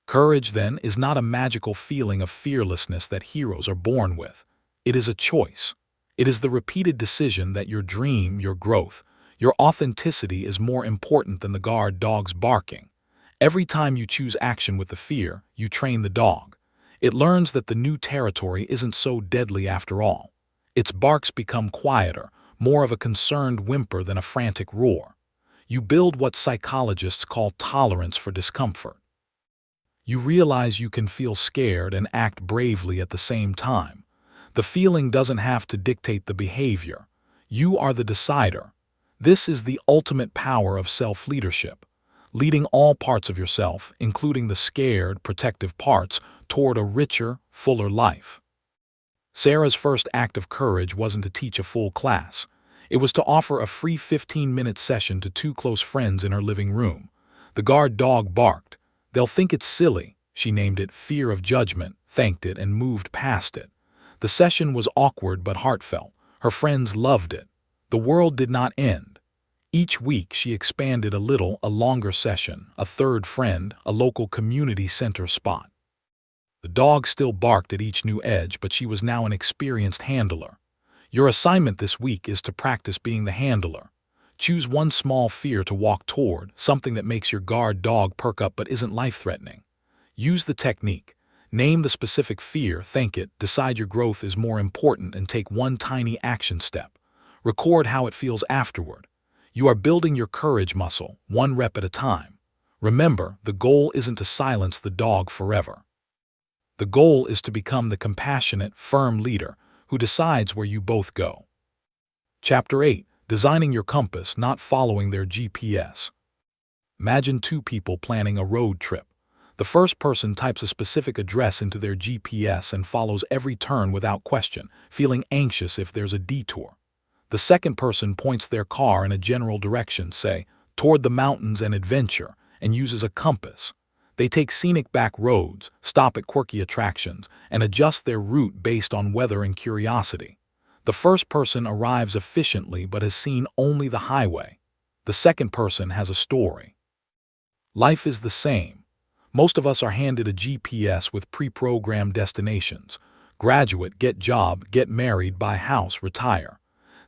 Courage, then, is not a magical feeling of fearlessness that heroes are born with. It is a choice. It is the repeated decision that your dream, your growth, your authenticity is more important than the guard dog's barking. Every time you choose action with the fear, you train the dog. It learns that the new territory isn't so deadly after all. Its barks become quieter, more of a concerned whimper than a frantic roar. You build what psychologists call tolerance for discomfort. You realize you can feel scared and act bravely at the same time. The feeling doesn't have to dictate the behavior. You are the decider. This is the ultimate power of self-leadership, leading all parts of yourself, including the scared, protective parts, toward a richer, fuller life. Sarah's first act of courage wasn't to teach a full class. It was to offer a free 15-minute session to two close friends in her living room. The guard dog barked. "They'll think it's silly." She named it fear of judgment, thanked it, and moved past it. The session was awkward but heartfelt. Her friends loved it. The world did not end. Each week she expanded a little, a longer session, a third friend, a local community center spot. The dog still barked at each new edge, but she was now an experienced handler. Your assignment this week is to practice being the handler. Choose one small fear to walk toward, something that makes your guard dog perk up but isn't life-threatening. Use the technique. Name the specific fear, thank it, decide your growth is more important, and take one tiny action step. Record how it feels afterward. You are building your courage muscle, one rep at a time. Remember, the goal isn't to silence the dog forever. The goal is to become the compassionate, firm leader who decides where you both go. Chapter 8. Designing your compass, not following their GPS. Imagine two people planning a road trip. The first person types a specific address into their GPS and follows every turn without question, feeling anxious if there's a detour. The second person points their car in a general direction, say, toward the mountains and adventure, and uses a compass. They take scenic back roads, stop at quirky attractions, and adjust their route based on weather and curiosity. The first person arrives efficiently but has seen only the highway. The second person has a story. Life is the same. Most of us are handed a GPS with pre-programmed destinations. Graduate, get job, get married, buy house, retire.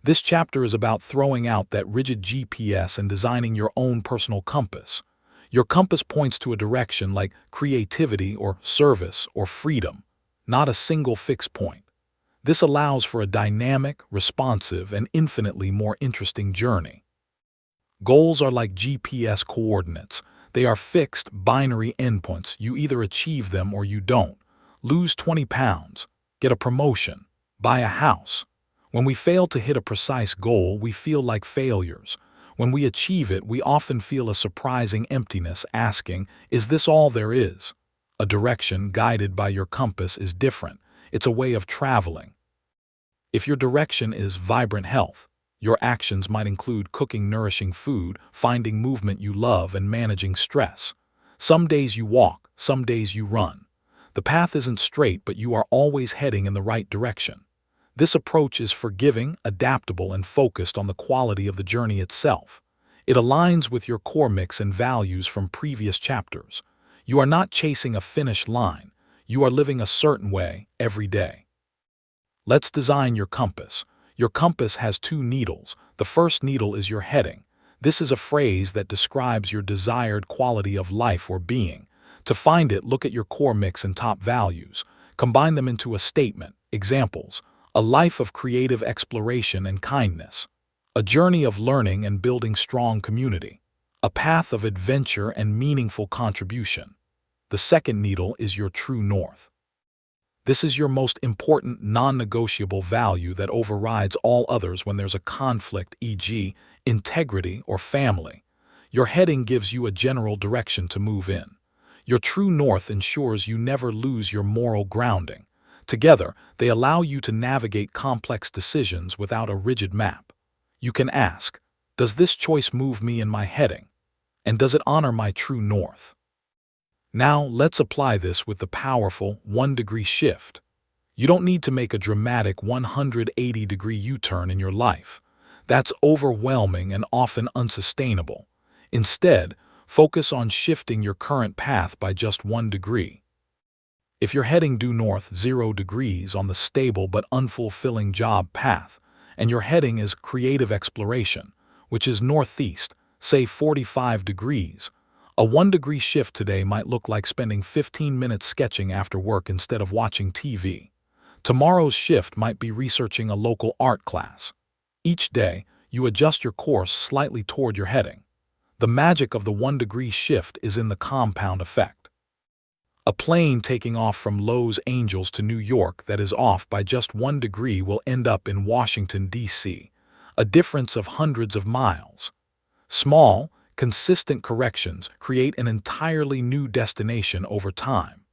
This chapter is about throwing out that rigid GPS and designing your own personal compass. Your compass points to a direction like creativity or service or freedom, not a single fixed point. This allows for a dynamic, responsive, and infinitely more interesting journey. Goals are like GPS coordinates. They are fixed, binary endpoints. You either achieve them or you don't. Lose 20 pounds, get a promotion, buy a house. When we fail to hit a precise goal, we feel like failures. When we achieve it, we often feel a surprising emptiness, asking, is this all there is? A direction guided by your compass is different. It's a way of traveling. If your direction is vibrant health, your actions might include cooking nourishing food, finding movement you love, and managing stress. Some days you walk, some days you run. The path isn't straight, but you are always heading in the right direction. This approach is forgiving, adaptable, and focused on the quality of the journey itself. It aligns with your core mix and values from previous chapters. You are not chasing a finish line. You are living a certain way every day. Let's design your compass. Your compass has two needles. The first needle is your heading. This is a phrase that describes your desired quality of life or being. To find it, look at your core mix and top values. Combine them into a statement. Examples: a life of creative exploration and kindness, a journey of learning and building strong community, a path of adventure and meaningful contribution. The second needle is your true north. This is your most important non-negotiable value that overrides all others when there's a conflict, e.g., integrity or family. Your heading gives you a general direction to move in. Your true north ensures you never lose your moral grounding. Together, they allow you to navigate complex decisions without a rigid map. You can ask, does this choice move me in my heading? And does it honor my true north? Now, let's apply this with the powerful 1-degree shift. You don't need to make a dramatic 180-degree U-turn in your life. That's overwhelming and often unsustainable. Instead, focus on shifting your current path by just 1 degree. If you're heading due north 0 degrees on the stable but unfulfilling job path, and your heading is creative exploration, which is northeast, say 45 degrees, a 1-degree shift today might look like spending 15 minutes sketching after work instead of watching TV. Tomorrow's shift might be researching a local art class. Each day, you adjust your course slightly toward your heading. The magic of the 1-degree shift is in the compound effect. A plane taking off from Los Angeles to New York that is off by just 1 degree will end up in Washington, D.C., a difference of hundreds of miles. Small, consistent corrections create an entirely new destination over time.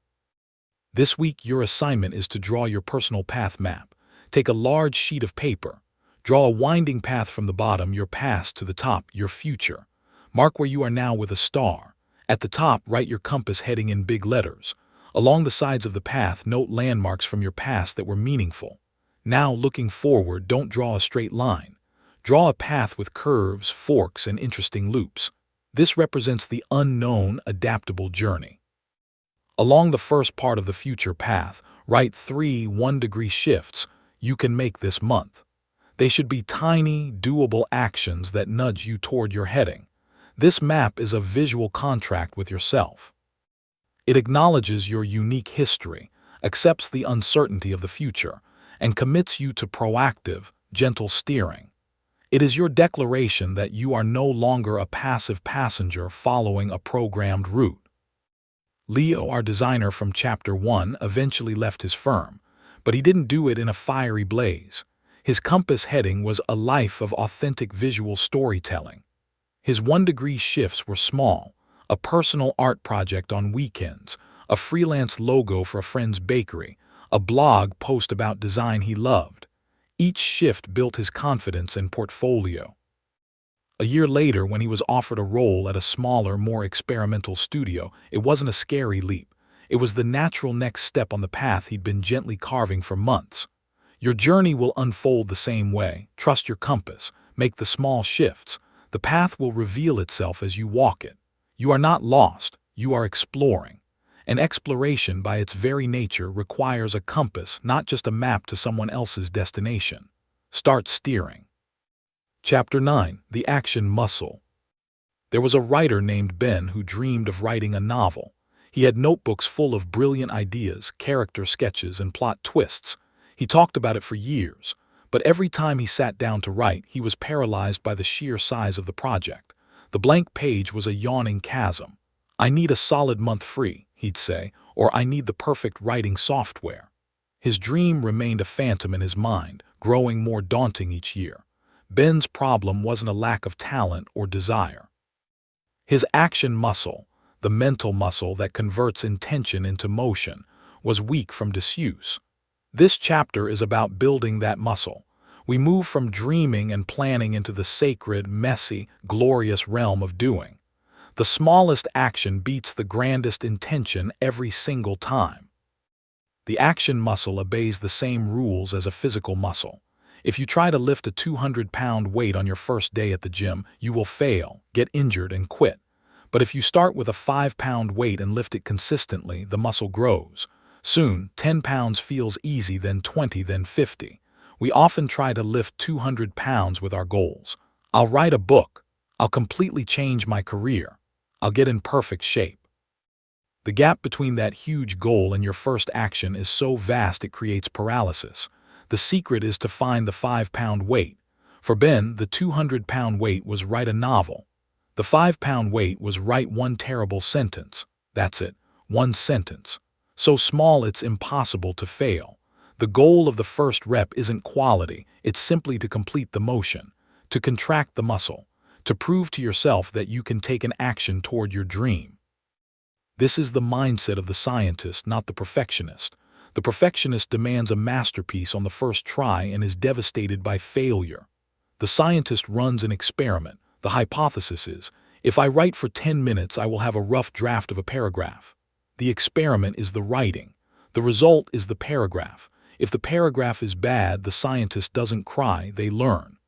This week, your assignment is to draw your personal path map. Take a large sheet of paper. Draw a winding path from the bottom, your past, to the top, your future. Mark where you are now with a star. At the top, write your compass heading in big letters. Along the sides of the path, note landmarks from your past that were meaningful. Now, looking forward, don't draw a straight line. Draw a path with curves, forks, and interesting loops. This represents the unknown, adaptable journey. Along the first part of the future path, write 3 1-degree shifts you can make this month. They should be tiny, doable actions that nudge you toward your heading. This map is a visual contract with yourself. It acknowledges your unique history, accepts the uncertainty of the future, and commits you to proactive, gentle steering. It is your declaration that you are no longer a passive passenger following a programmed route. Leo, our designer from Chapter 1, eventually left his firm, but he didn't do it in a fiery blaze. His compass heading was a life of authentic visual storytelling. His 1-degree shifts were small, a personal art project on weekends, a freelance logo for a friend's bakery, a blog post about design he loved. Each shift built his confidence and portfolio. A year later, when he was offered a role at a smaller, more experimental studio, it wasn't a scary leap. It was the natural next step on the path he'd been gently carving for months. Your journey will unfold the same way. Trust your compass. Make the small shifts. The path will reveal itself as you walk it. You are not lost. You are exploring. And exploration, by its very nature, requires a compass, not just a map to someone else's destination. Start steering. Chapter 9. The Action Muscle. There was a writer named Ben who dreamed of writing a novel. He had notebooks full of brilliant ideas, character sketches, and plot twists. He talked about it for years, but every time he sat down to write, he was paralyzed by the sheer size of the project. The blank page was a yawning chasm. "I need a solid month free," he'd say, or "I need the perfect writing software." His dream remained a phantom in his mind, growing more daunting each year. Ben's problem wasn't a lack of talent or desire. His action muscle, the mental muscle that converts intention into motion, was weak from disuse. This chapter is about building that muscle. We move from dreaming and planning into the sacred, messy, glorious realm of doing. The smallest action beats the grandest intention every single time. The action muscle obeys the same rules as a physical muscle. If you try to lift a 200-pound weight on your first day at the gym, you will fail, get injured, and quit. But if you start with a 5-pound weight and lift it consistently, the muscle grows. Soon, 10 pounds feels easy, then 20, then 50. We often try to lift 200 pounds with our goals. I'll write a book. I'll completely change my career. I'll get in perfect shape. The gap between that huge goal and your first action is so vast it creates paralysis. The secret is to find the 5-pound weight. For Ben, the 200-pound weight was write a novel. The 5-pound weight was write one terrible sentence. That's it, one sentence. So small it's impossible to fail. The goal of the first rep isn't quality, it's simply to complete the motion, to contract the muscle, to prove to yourself that you can take an action toward your dream. This is the mindset of the scientist, not the perfectionist. The perfectionist demands a masterpiece on the first try and is devastated by failure. The scientist runs an experiment. The hypothesis is, if I write for 10 minutes, I will have a rough draft of a paragraph. The experiment is the writing. The result is the paragraph. If the paragraph is bad, the scientist doesn't cry, they learn.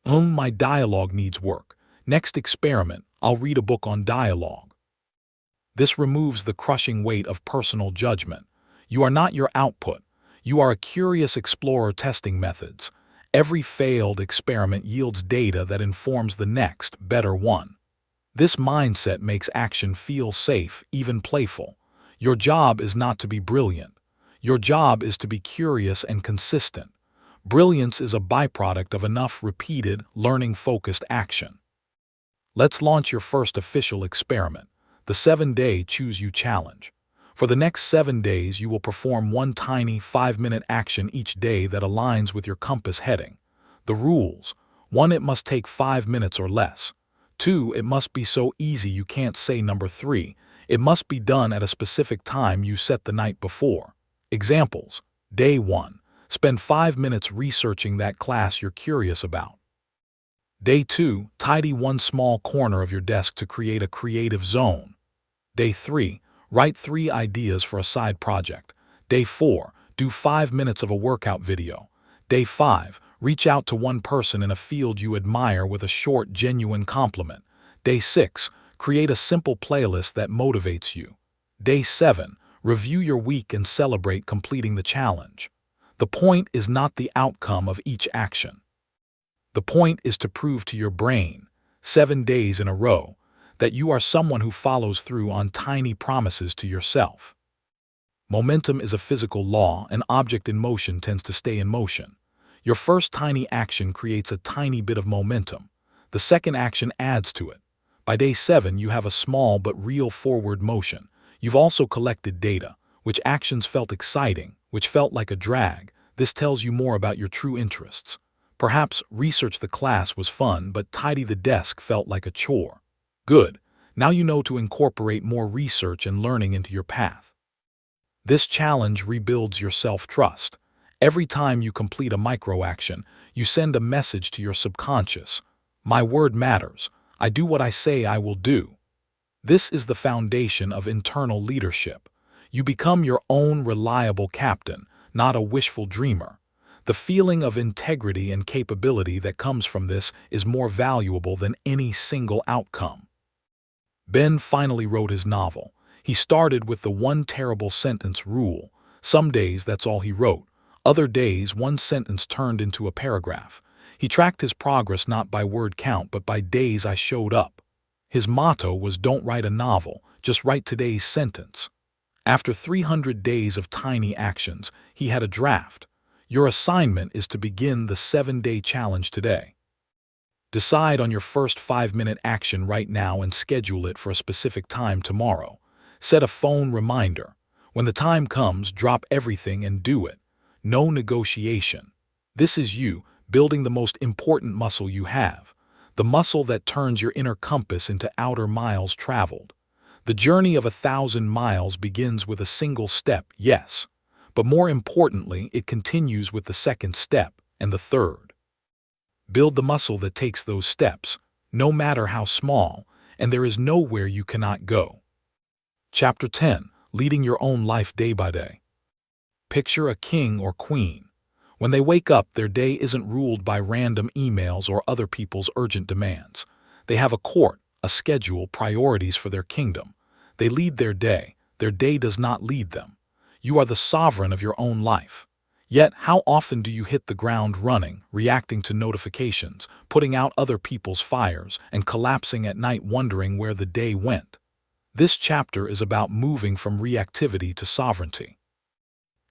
My dialogue needs work. Next experiment, I'll read a book on dialogue. This removes the crushing weight of personal judgment. You are not your output. You are a curious explorer testing methods. Every failed experiment yields data that informs the next, better one. This mindset makes action feel safe, even playful. Your job is not to be brilliant. Your job is to be curious and consistent. Brilliance is a byproduct of enough repeated, learning-focused action. Let's launch your first official experiment, the 7-Day Choose You Challenge. For the next 7 days, you will perform one tiny 5-minute action each day that aligns with your compass heading. The rules: 1. It must take 5 minutes or less. 2. It must be so easy you can't say number 3. It must be done at a specific time you set the night before. Examples: Day 1. Spend 5 minutes researching that class you're curious about. Day 2. Tidy one small corner of your desk to create a creative zone. Day 3. Write 3 ideas for a side project. Day 4. Do 5 minutes of a workout video. Day 5. Reach out to one person in a field you admire with a short, genuine compliment. Day 6. Create a simple playlist that motivates you. Day 7. Review your week and celebrate completing the challenge. The point is not the outcome of each action. The point is to prove to your brain, 7 days in a row, that you are someone who follows through on tiny promises to yourself. Momentum is a physical law. An object in motion tends to stay in motion. Your first tiny action creates a tiny bit of momentum. The second action adds to it. By day 7, you have a small but real forward motion. You've also collected data. Which actions felt exciting? Which felt like a drag? This tells you more about your true interests. Perhaps research the class was fun, but tidy the desk felt like a chore. Good. Now you know to incorporate more research and learning into your path. This challenge rebuilds your self-trust. Every time you complete a micro-action, you send a message to your subconscious. My word matters. I do what I say I will do. This is the foundation of internal leadership. You become your own reliable captain, not a wishful dreamer. The feeling of integrity and capability that comes from this is more valuable than any single outcome. Ben finally wrote his novel. He started with the one terrible sentence rule. Some days that's all he wrote. Other days, one sentence turned into a paragraph. He tracked his progress not by word count, but by days I showed up. His motto was, don't write a novel, just write today's sentence. After 300 days of tiny actions, he had a draft. Your assignment is to begin the 7-day challenge today. Decide on your first 5-minute action right now and schedule it for a specific time tomorrow. Set a phone reminder. When the time comes, drop everything and do it. No negotiation. This is you building the most important muscle you have, the muscle that turns your inner compass into outer miles traveled. The journey of 1,000 miles begins with a single step, yes, but more importantly, it continues with the second step and the third. Build the muscle that takes those steps, no matter how small, and there is nowhere you cannot go. Chapter 10. Leading your own life day by day. Picture a king or queen. When they wake up, their day isn't ruled by random emails or other people's urgent demands. They have a court, a schedule, priorities for their kingdom. They lead their day. Their day does not lead them. You are the sovereign of your own life. Yet, how often do you hit the ground running, reacting to notifications, putting out other people's fires, and collapsing at night wondering where the day went? This chapter is about moving from reactivity to sovereignty.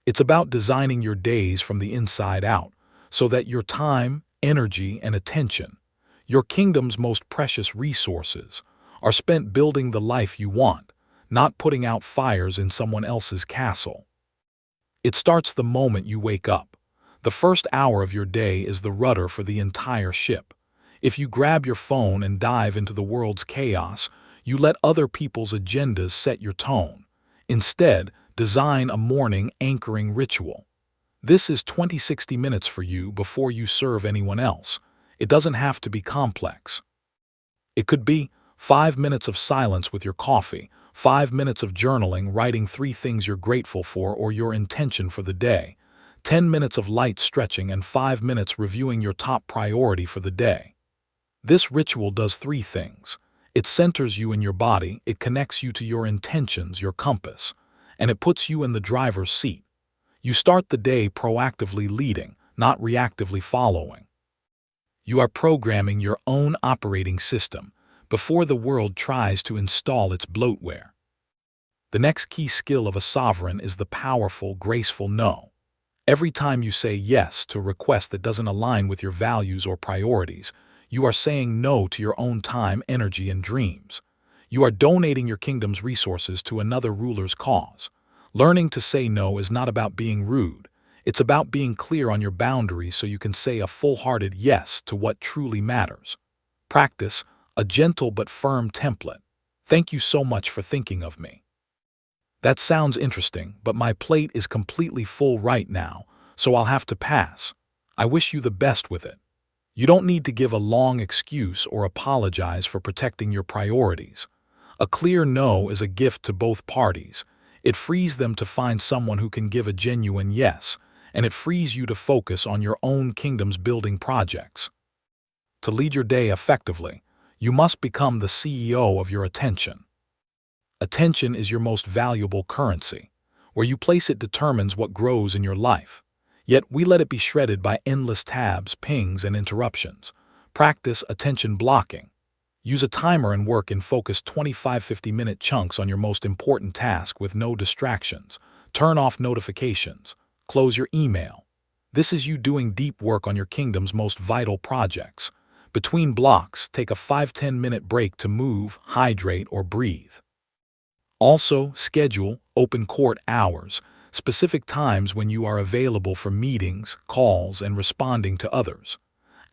It's about designing your days from the inside out, so that your time, energy, and attention, your kingdom's most precious resources, are spent building the life you want, not putting out fires in someone else's castle. It starts the moment you wake up. The first hour of your day is the rudder for the entire ship. If you grab your phone and dive into the world's chaos, you let other people's agendas set your tone. Instead, design a morning anchoring ritual. This is 20-60 minutes for you before you serve anyone else. It doesn't have to be complex. It could be 5 minutes of silence with your coffee, 5 minutes of journaling, writing 3 things you're grateful for or your intention for the day, 10 minutes of light stretching, and 5 minutes reviewing your top priority for the day. This ritual does 3 things. It centers you in your body, it connects you to your intentions, your compass, and it puts you in the driver's seat. You start the day proactively leading, not reactively following. You are programming your own operating system before the world tries to install its bloatware. The next key skill of a sovereign is the powerful, graceful no. Every time you say yes to a request that doesn't align with your values or priorities, you are saying no to your own time, energy, and dreams. You are donating your kingdom's resources to another ruler's cause. Learning to say no is not about being rude. It's about being clear on your boundaries so you can say a full-hearted yes to what truly matters. Practice a gentle but firm template. Thank you so much for thinking of me. That sounds interesting, but my plate is completely full right now, so I'll have to pass. I wish you the best with it. You don't need to give a long excuse or apologize for protecting your priorities. A clear no is a gift to both parties. It frees them to find someone who can give a genuine yes, and it frees you to focus on your own kingdom's building projects. To lead your day effectively, you must become the CEO of your attention. Attention is your most valuable currency. Where you place it determines what grows in your life. Yet we let it be shredded by endless tabs, pings, and interruptions. Practice attention blocking. Use a timer and work in focused 25-50-minute chunks on your most important task with no distractions. Turn off notifications. Close your email. This is you doing deep work on your kingdom's most vital projects. Between blocks, take a 5-10-minute break to move, hydrate, or breathe. Also, schedule open court hours, specific times when you are available for meetings, calls, and responding to others.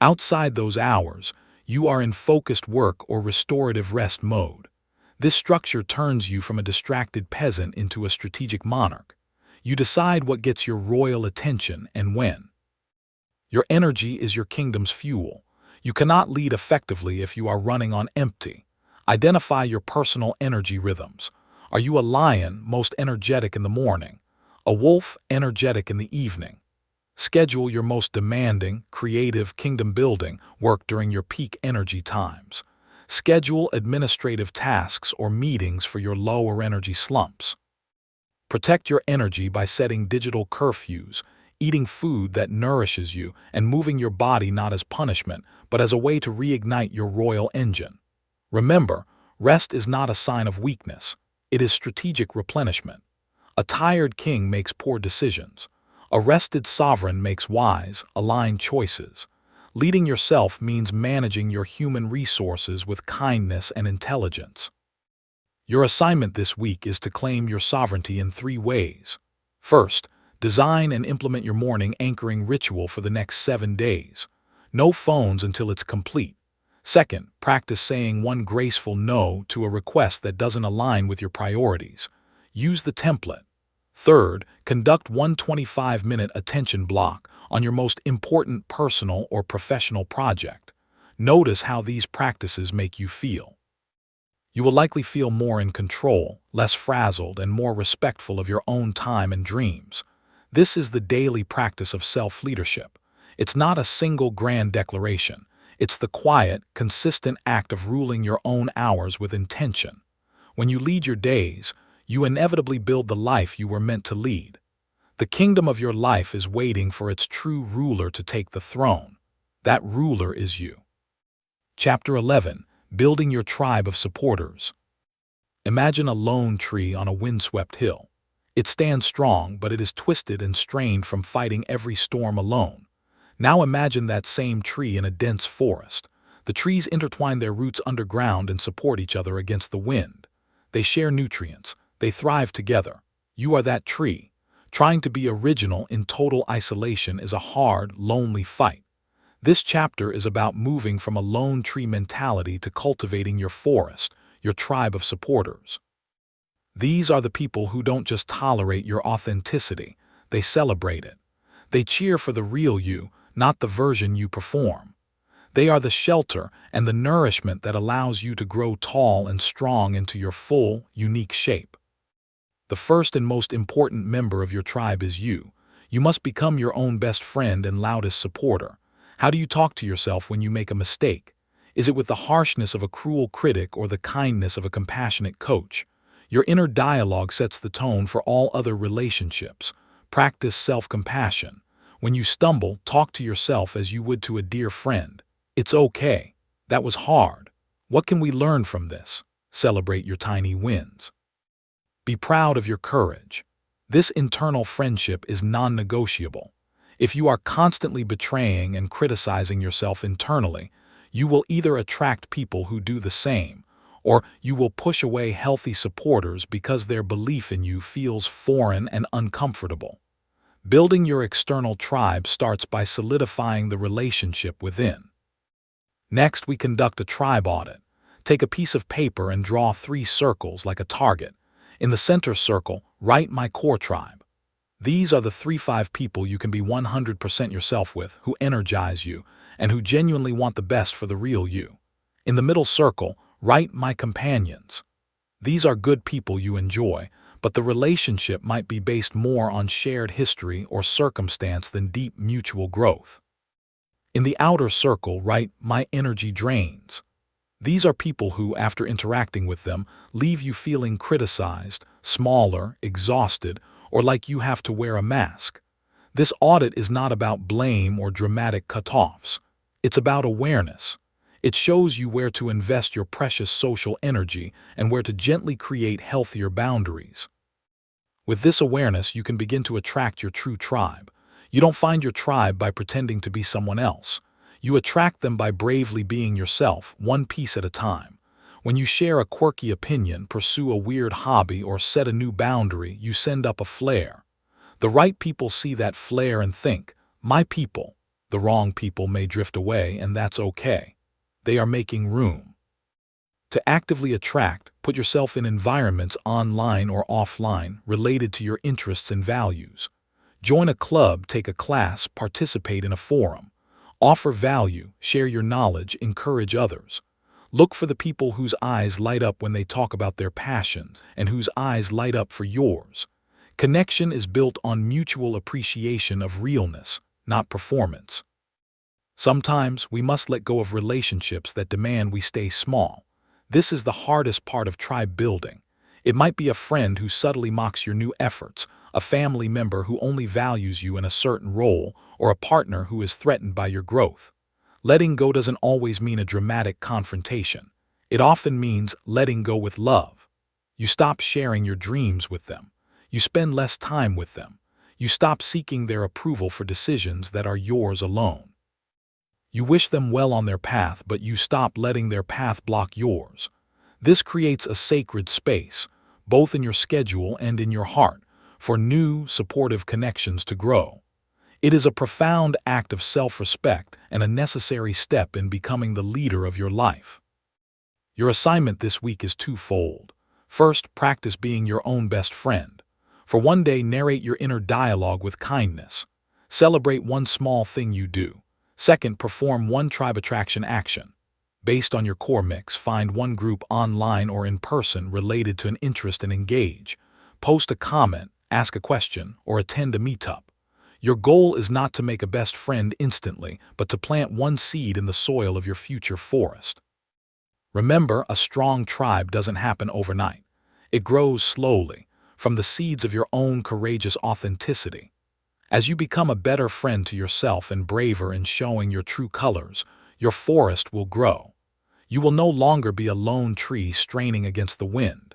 Outside those hours, you are in focused work or restorative rest mode. This structure turns you from a distracted peasant into a strategic monarch. You decide what gets your royal attention and when. Your energy is your kingdom's fuel. You cannot lead effectively if you are running on empty. Identify your personal energy rhythms. Are you a lion, most energetic in the morning? A wolf, energetic in the evening? Schedule your most demanding, creative, kingdom-building work during your peak energy times. Schedule administrative tasks or meetings for your lower energy slumps. Protect your energy by setting digital curfews, eating food that nourishes you, and moving your body not as punishment, but as a way to reignite your royal engine. Remember, rest is not a sign of weakness. It is strategic replenishment. A tired king makes poor decisions. A rested sovereign makes wise, aligned choices. Leading yourself means managing your human resources with kindness and intelligence. Your assignment this week is to claim your sovereignty in 3 ways. First, design and implement your morning anchoring ritual for the next 7 days. No phones until it's complete. Second, practice saying one graceful no to a request that doesn't align with your priorities. Use the template. Third, conduct one 25-minute attention block on your most important personal or professional project. Notice how these practices make you feel. You will likely feel more in control, less frazzled, and more respectful of your own time and dreams. This is the daily practice of self-leadership. It's not a single grand declaration. It's the quiet, consistent act of ruling your own hours with intention. When you lead your days, you inevitably build the life you were meant to lead. The kingdom of your life is waiting for its true ruler to take the throne. That ruler is you. Chapter 11. Building your tribe of supporters. Imagine a lone tree on a windswept hill. It stands strong, but it is twisted and strained from fighting every storm alone. Now imagine that same tree in a dense forest. The trees intertwine their roots underground and support each other against the wind. They share nutrients. They thrive together. You are that tree. Trying to be original in total isolation is a hard, lonely fight. This chapter is about moving from a lone tree mentality to cultivating your forest, your tribe of supporters. These are the people who don't just tolerate your authenticity, they celebrate it. They cheer for the real you, not the version you perform. They are the shelter and the nourishment that allows you to grow tall and strong into your full, unique shape. The first and most important member of your tribe is you. You must become your own best friend and loudest supporter. How do you talk to yourself when you make a mistake? Is it with the harshness of a cruel critic or the kindness of a compassionate coach? Your inner dialogue sets the tone for all other relationships. Practice self-compassion. When you stumble, talk to yourself as you would to a dear friend. It's okay. That was hard. What can we learn from this? Celebrate your tiny wins. Be proud of your courage. This internal friendship is non-negotiable. If you are constantly betraying and criticizing yourself internally, you will either attract people who do the same, or you will push away healthy supporters because their belief in you feels foreign and uncomfortable. Building your external tribe starts by solidifying the relationship within. Next, we conduct a tribe audit. Take a piece of paper and draw 3 circles like a target. In the center circle, write my core tribe. These are the 3-5 people you can be 100% yourself with, who energize you, and who genuinely want the best for the real you. In the middle circle, write my companions. These are good people you enjoy, but the relationship might be based more on shared history or circumstance than deep mutual growth. In the outer circle, write my energy drains. These are people who, after interacting with them, leave you feeling criticized, smaller, exhausted, or like you have to wear a mask. This audit is not about blame or dramatic cutoffs. It's about awareness. It shows you where to invest your precious social energy and where to gently create healthier boundaries. With this awareness, you can begin to attract your true tribe. You don't find your tribe by pretending to be someone else. You attract them by bravely being yourself, one piece at a time. When you share a quirky opinion, pursue a weird hobby, or set a new boundary, you send up a flare. The right people see that flare and think, my people. The wrong people may drift away, and that's okay. They are making room. To actively attract, put yourself in environments online or offline related to your interests and values. Join a club, take a class, participate in a forum. Offer value, share your knowledge, encourage others. Look for the people whose eyes light up when they talk about their passion and whose eyes light up for yours. Connection is built on mutual appreciation of realness, not performance. Sometimes we must let go of relationships that demand we stay small. This is the hardest part of tribe building. It might be a friend who subtly mocks your new efforts, a family member who only values you in a certain role, or a partner who is threatened by your growth. Letting go doesn't always mean a dramatic confrontation. It often means letting go with love. You stop sharing your dreams with them. You spend less time with them. You stop seeking their approval for decisions that are yours alone. You wish them well on their path, but you stop letting their path block yours. This creates a sacred space, both in your schedule and in your heart, for new, supportive connections to grow. It is a profound act of self-respect and a necessary step in becoming the leader of your life. Your assignment this week is twofold. First, practice being your own best friend. For one day, narrate your inner dialogue with kindness. Celebrate one small thing you do. Second, perform one tribe attraction action. Based on your core mix, find one group online or in person related to an interest and engage. Post a comment, ask a question, or attend a meetup. Your goal is not to make a best friend instantly, but to plant one seed in the soil of your future forest. Remember, a strong tribe doesn't happen overnight. It grows slowly, from the seeds of your own courageous authenticity. As you become a better friend to yourself and braver in showing your true colors, your forest will grow. You will no longer be a lone tree straining against the wind.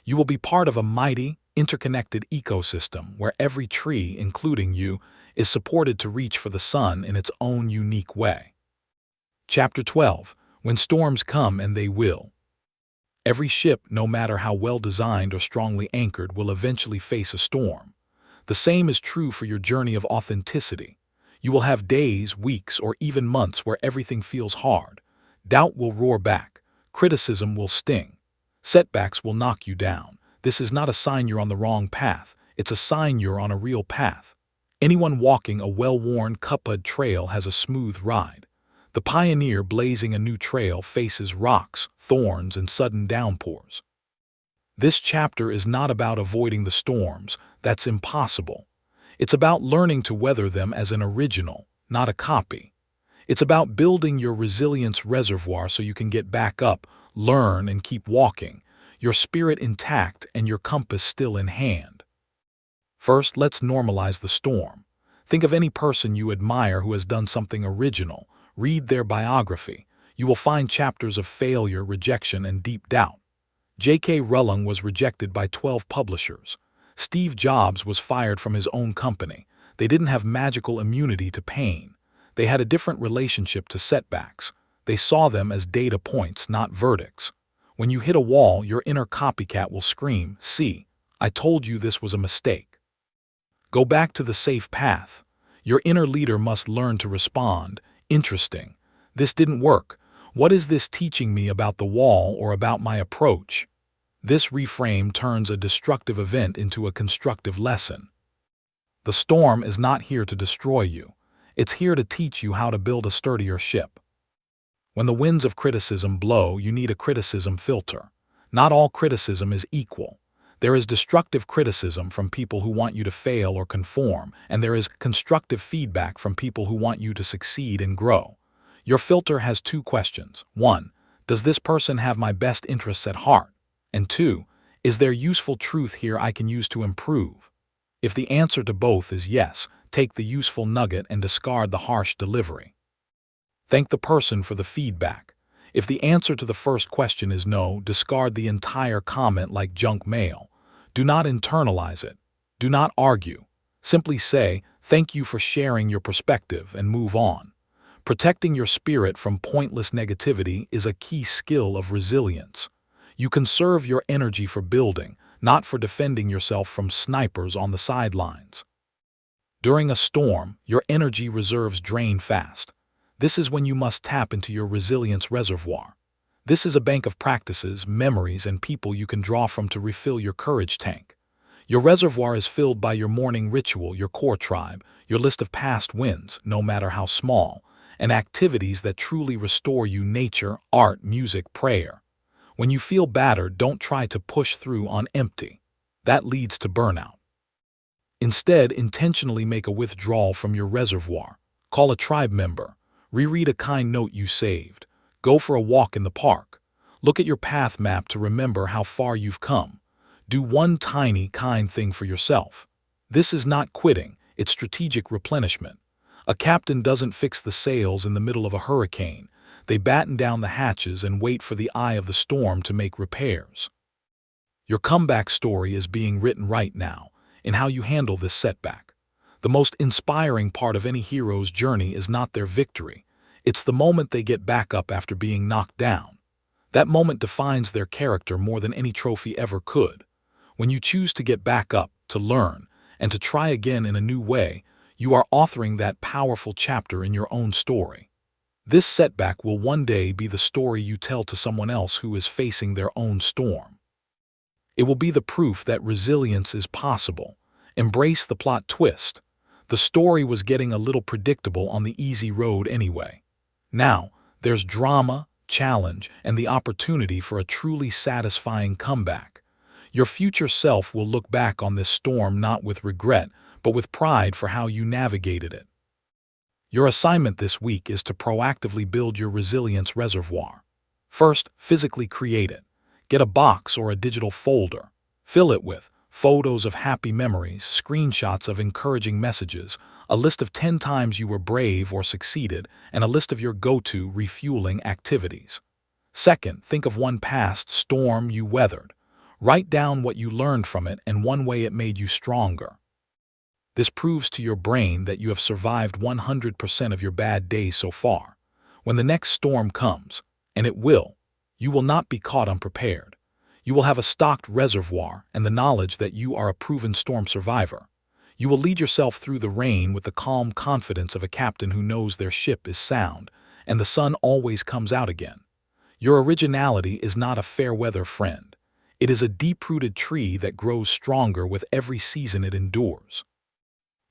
You will be part of a mighty, interconnected ecosystem where every tree, including you, is supported to reach for the sun in its own unique way. Chapter 12. When storms come, and they will. Every ship, no matter how well designed or strongly anchored, will eventually face a storm. The same is true for your journey of authenticity. You will have days, weeks, or even months where everything feels hard. Doubt will roar back. Criticism will sting. Setbacks will knock you down. This is not a sign you're on the wrong path. It's a sign you're on a real path. Anyone walking a well-worn, cup-mud trail has a smooth ride. The pioneer blazing a new trail faces rocks, thorns, and sudden downpours. This chapter is not about avoiding the storms. That's impossible. It's about learning to weather them as an original, not a copy. It's about building your resilience reservoir so you can get back up, learn, and keep walking, your spirit intact and your compass still in hand. First, let's normalize the storm. Think of any person you admire who has done something original. Read their biography. You will find chapters of failure, rejection, and deep doubt. J.K. Rowling was rejected by 12 publishers. Steve Jobs was fired from his own company. They didn't have magical immunity to pain. They had a different relationship to setbacks. They saw them as data points, not verdicts. When you hit a wall, your inner copycat will scream, "See, I told you this was a mistake." Go back to the safe path. Your inner leader must learn to respond. Interesting. This didn't work. What is this teaching me about the wall or about my approach? This reframe turns a destructive event into a constructive lesson. The storm is not here to destroy you. It's here to teach you how to build a sturdier ship. When the winds of criticism blow, you need a criticism filter. Not all criticism is equal. There is destructive criticism from people who want you to fail or conform, and there is constructive feedback from people who want you to succeed and grow. Your filter has two questions. 1. Does this person have my best interests at heart? And 2. Is there useful truth here I can use to improve? If the answer to both is yes, take the useful nugget and discard the harsh delivery. Thank the person for the feedback. If the answer to the first question is no, discard the entire comment like junk mail. Do not internalize it. Do not argue. Simply say, "Thank you for sharing your perspective," and move on. Protecting your spirit from pointless negativity is a key skill of resilience. You conserve your energy for building, not for defending yourself from snipers on the sidelines. During a storm, your energy reserves drain fast. This is when you must tap into your resilience reservoir. This is a bank of practices, memories, and people you can draw from to refill your courage tank. Your reservoir is filled by your morning ritual, your core tribe, your list of past wins, no matter how small, and activities that truly restore you: nature, art, music, prayer. When you feel battered, don't try to push through on empty. That leads to burnout. Instead, intentionally make a withdrawal from your reservoir. Call a tribe member. Reread a kind note you saved. Go for a walk in the park. Look at your path map to remember how far you've come. Do one tiny, kind thing for yourself. This is not quitting, it's strategic replenishment. A captain doesn't fix the sails in the middle of a hurricane. They batten down the hatches and wait for the eye of the storm to make repairs. Your comeback story is being written right now, in how you handle this setback. The most inspiring part of any hero's journey is not their victory. It's the moment they get back up after being knocked down. That moment defines their character more than any trophy ever could. When you choose to get back up, to learn, and to try again in a new way, you are authoring that powerful chapter in your own story. This setback will one day be the story you tell to someone else who is facing their own storm. It will be the proof that resilience is possible. Embrace the plot twist. The story was getting a little predictable on the easy road anyway. Now, there's drama, challenge, and the opportunity for a truly satisfying comeback. Your future self will look back on this storm not with regret, but with pride for how you navigated it. Your assignment this week is to proactively build your resilience reservoir. First, physically create it. Get a box or a digital folder. Fill it with photos of happy memories, screenshots of encouraging messages, a list of 10 times you were brave or succeeded, and a list of your go-to refueling activities. Second, think of one past storm you weathered. Write down what you learned from it and one way it made you stronger. This proves to your brain that you have survived 100% of your bad days so far. When the next storm comes, and it will, you will not be caught unprepared. You will have a stocked reservoir and the knowledge that you are a proven storm survivor. You will lead yourself through the rain with the calm confidence of a captain who knows their ship is sound, and the sun always comes out again. Your originality is not a fair-weather friend. It is a deep-rooted tree that grows stronger with every season it endures.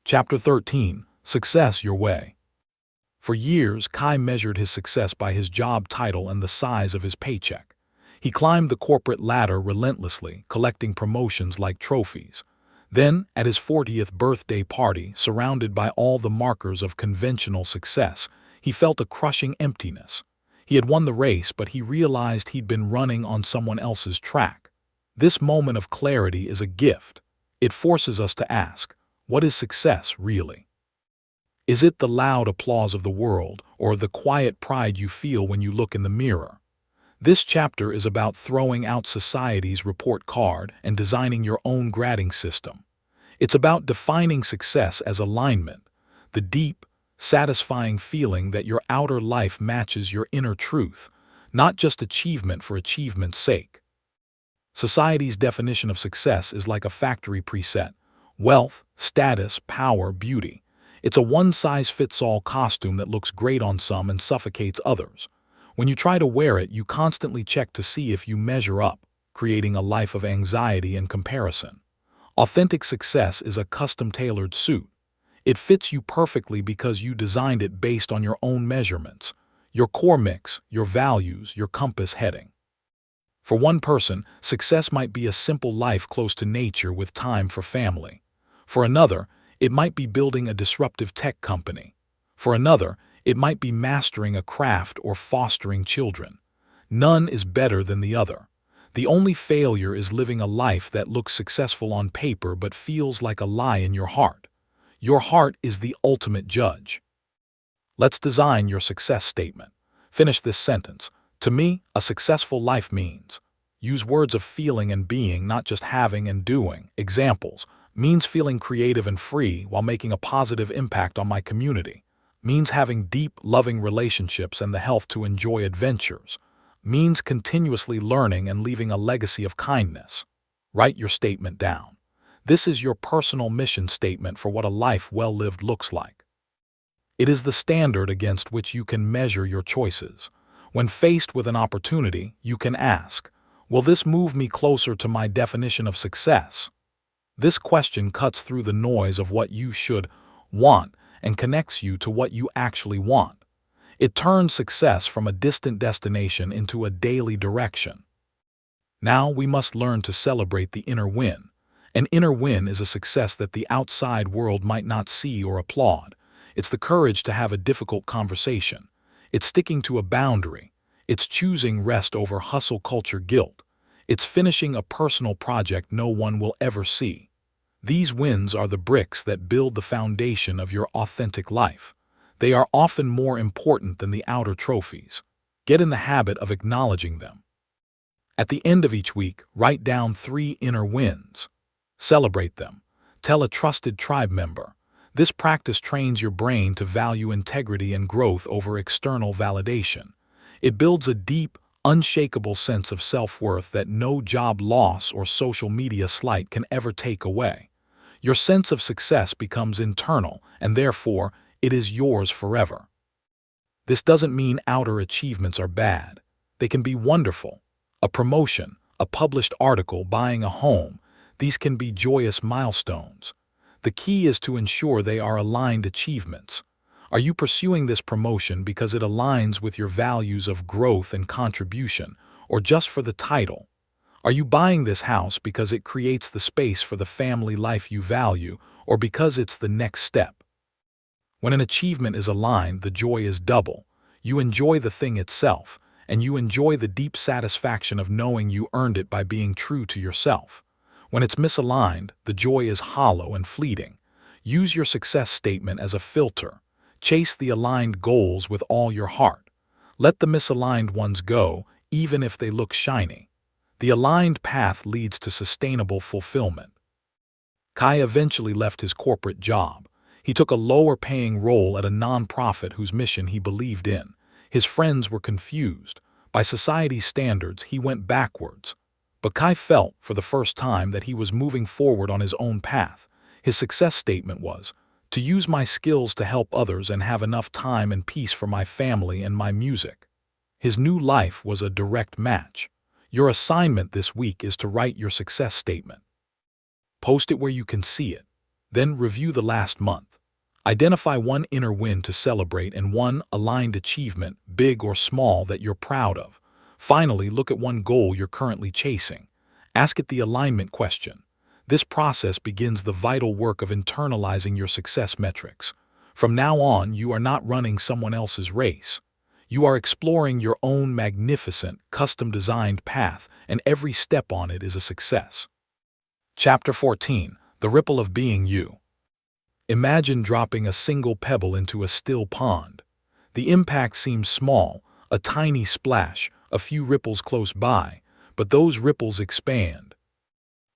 Chapter 13. Success Your Way. For years, Kai measured his success by his job title and the size of his paycheck. He climbed the corporate ladder relentlessly, collecting promotions like trophies. Then, at his 40th birthday party, surrounded by all the markers of conventional success, he felt a crushing emptiness. He had won the race, but he realized he'd been running on someone else's track. This moment of clarity is a gift. It forces us to ask, what is success really? Is it the loud applause of the world, or the quiet pride you feel when you look in the mirror? This chapter is about throwing out society's report card and designing your own grading system. It's about defining success as alignment, the deep, satisfying feeling that your outer life matches your inner truth, not just achievement for achievement's sake. Society's definition of success is like a factory preset: wealth, status, power, beauty. It's a one-size-fits-all costume that looks great on some and suffocates others. When you try to wear it, you constantly check to see if you measure up, creating a life of anxiety and comparison. Authentic success is a custom-tailored suit. It fits you perfectly because you designed it based on your own measurements, your core mix, your values, your compass heading. For one person, success might be a simple life close to nature with time for family. For another, it might be building a disruptive tech company. For another, it might be mastering a craft or fostering children. None is better than the other. The only failure is living a life that looks successful on paper but feels like a lie in your heart. Your heart is the ultimate judge. Let's design your success statement. Finish this sentence. To me, a successful life means. Use words of feeling and being, not just having and doing. Examples. Means feeling creative and free while making a positive impact on my community. Means having deep, loving relationships and the health to enjoy adventures. Means continuously learning and leaving a legacy of kindness. Write your statement down. This is your personal mission statement for what a life well-lived looks like. It is the standard against which you can measure your choices. When faced with an opportunity, you can ask, will this move me closer to my definition of success? This question cuts through the noise of what you should want and connects you to what you actually want. It turns success from a distant destination into a daily direction. Now we must learn to celebrate the inner win. An inner win is a success that the outside world might not see or applaud. It's the courage to have a difficult conversation. It's sticking to a boundary. It's choosing rest over hustle culture guilt. It's finishing a personal project no one will ever see. These wins are the bricks that build the foundation of your authentic life. They are often more important than the outer trophies. Get in the habit of acknowledging them. At the end of each week, write down 3 inner wins. Celebrate them. Tell a trusted tribe member. This practice trains your brain to value integrity and growth over external validation. It builds a deep, unshakable sense of self-worth that no job loss or social media slight can ever take away. Your sense of success becomes internal, and therefore, it is yours forever. This doesn't mean outer achievements are bad. They can be wonderful. A promotion, a published article, buying a home, these can be joyous milestones. The key is to ensure they are aligned achievements. Are you pursuing this promotion because it aligns with your values of growth and contribution, or just for the title? Are you buying this house because it creates the space for the family life you value, or because it's the next step? When an achievement is aligned, the joy is double. You enjoy the thing itself, and you enjoy the deep satisfaction of knowing you earned it by being true to yourself. When it's misaligned, the joy is hollow and fleeting. Use your success statement as a filter. Chase the aligned goals with all your heart. Let the misaligned ones go, even if they look shiny. The aligned path leads to sustainable fulfillment. Kai eventually left his corporate job. He took a lower-paying role at a nonprofit whose mission he believed in. His friends were confused. By society's standards, he went backwards. But Kai felt, for the first time, that he was moving forward on his own path. His success statement was, "To use my skills to help others and have enough time and peace for my family and my music." His new life was a direct match. Your assignment this week is to write your success statement. Post it where you can see it. Then review the last month. Identify one inner win to celebrate and one aligned achievement, big or small, that you're proud of. Finally, look at one goal you're currently chasing. Ask it the alignment question. This process begins the vital work of internalizing your success metrics. From now on, you are not running someone else's race. You are exploring your own magnificent, custom-designed path, and every step on it is a success. Chapter 14. The Ripple of Being You. Imagine dropping a single pebble into a still pond. The impact seems small, a tiny splash, a few ripples close by, but those ripples expand,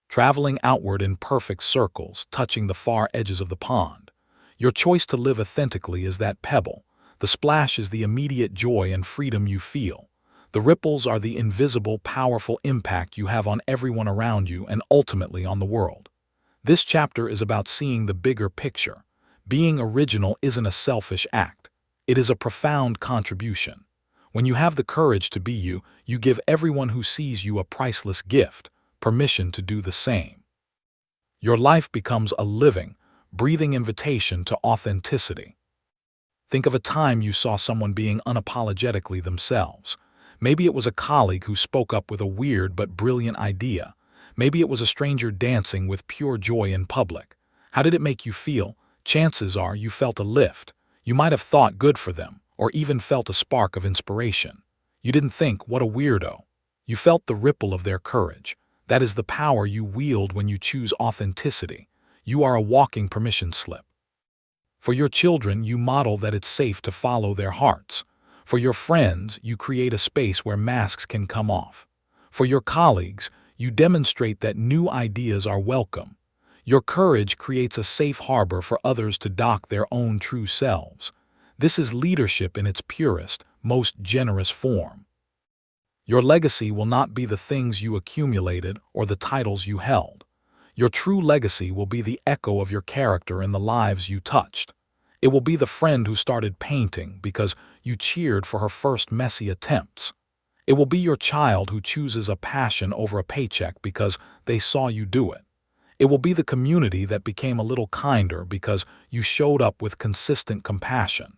traveling outward in perfect circles, touching the far edges of the pond. Your choice to live authentically is that pebble. The splash is the immediate joy and freedom you feel. The ripples are the invisible, powerful impact you have on everyone around you and ultimately on the world. This chapter is about seeing the bigger picture. Being original isn't a selfish act. It is a profound contribution. When you have the courage to be you, you give everyone who sees you a priceless gift, permission to do the same. Your life becomes a living, breathing invitation to authenticity. Think of a time you saw someone being unapologetically themselves. Maybe it was a colleague who spoke up with a weird but brilliant idea. Maybe it was a stranger dancing with pure joy in public. How did it make you feel? Chances are you felt a lift. You might have thought good for them, or even felt a spark of inspiration. You didn't think, "What a weirdo." You felt the ripple of their courage. That is the power you wield when you choose authenticity. You are a walking permission slip. For your children, you model that it's safe to follow their hearts. For your friends, you create a space where masks can come off. For your colleagues, you demonstrate that new ideas are welcome. Your courage creates a safe harbor for others to dock their own true selves. This is leadership in its purest, most generous form. Your legacy will not be the things you accumulated or the titles you held. Your true legacy will be the echo of your character in the lives you touched. It will be the friend who started painting because you cheered for her first messy attempts. It will be your child who chooses a passion over a paycheck because they saw you do it. It will be the community that became a little kinder because you showed up with consistent compassion.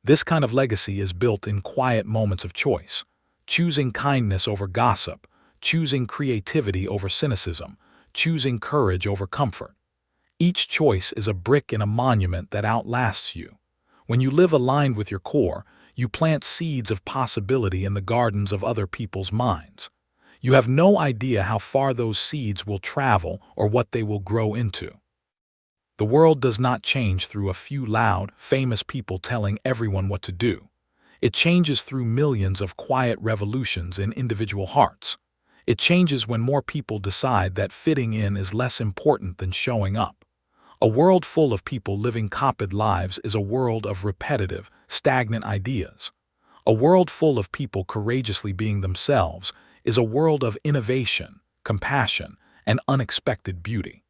This kind of legacy is built in quiet moments of choice, choosing kindness over gossip, choosing creativity over cynicism, choosing courage over comfort. Each choice is a brick in a monument that outlasts you. When you live aligned with your core, you plant seeds of possibility in the gardens of other people's minds. You have no idea how far those seeds will travel or what they will grow into. The world does not change through a few loud, famous people telling everyone what to do. It changes through millions of quiet revolutions in individual hearts. It changes when more people decide that fitting in is less important than showing up. A world full of people living copied lives is a world of repetitive, stagnant ideas. A world full of people courageously being themselves is a world of innovation, compassion, and unexpected beauty.